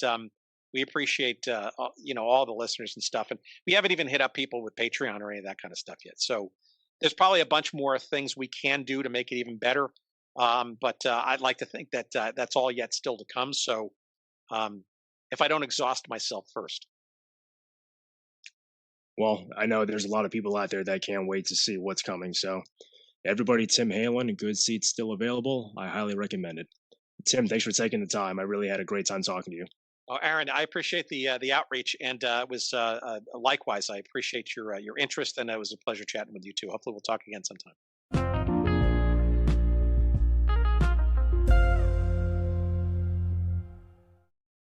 we appreciate all the listeners and stuff, and we haven't even hit up people with Patreon or any of that kind of stuff yet. So there's probably a bunch more things we can do to make it even better. But I'd like to think that that's all yet still to come. So if I don't exhaust myself first. Well, I know there's a lot of people out there that can't wait to see what's coming. So everybody, Tim Hanlon, Good Seats Still Available. I highly recommend it. Tim, thanks for taking the time. I really had a great time talking to you. Oh, Aron, I appreciate the outreach, and it was likewise. I appreciate your interest, and it was a pleasure chatting with you too. Hopefully, we'll talk again sometime.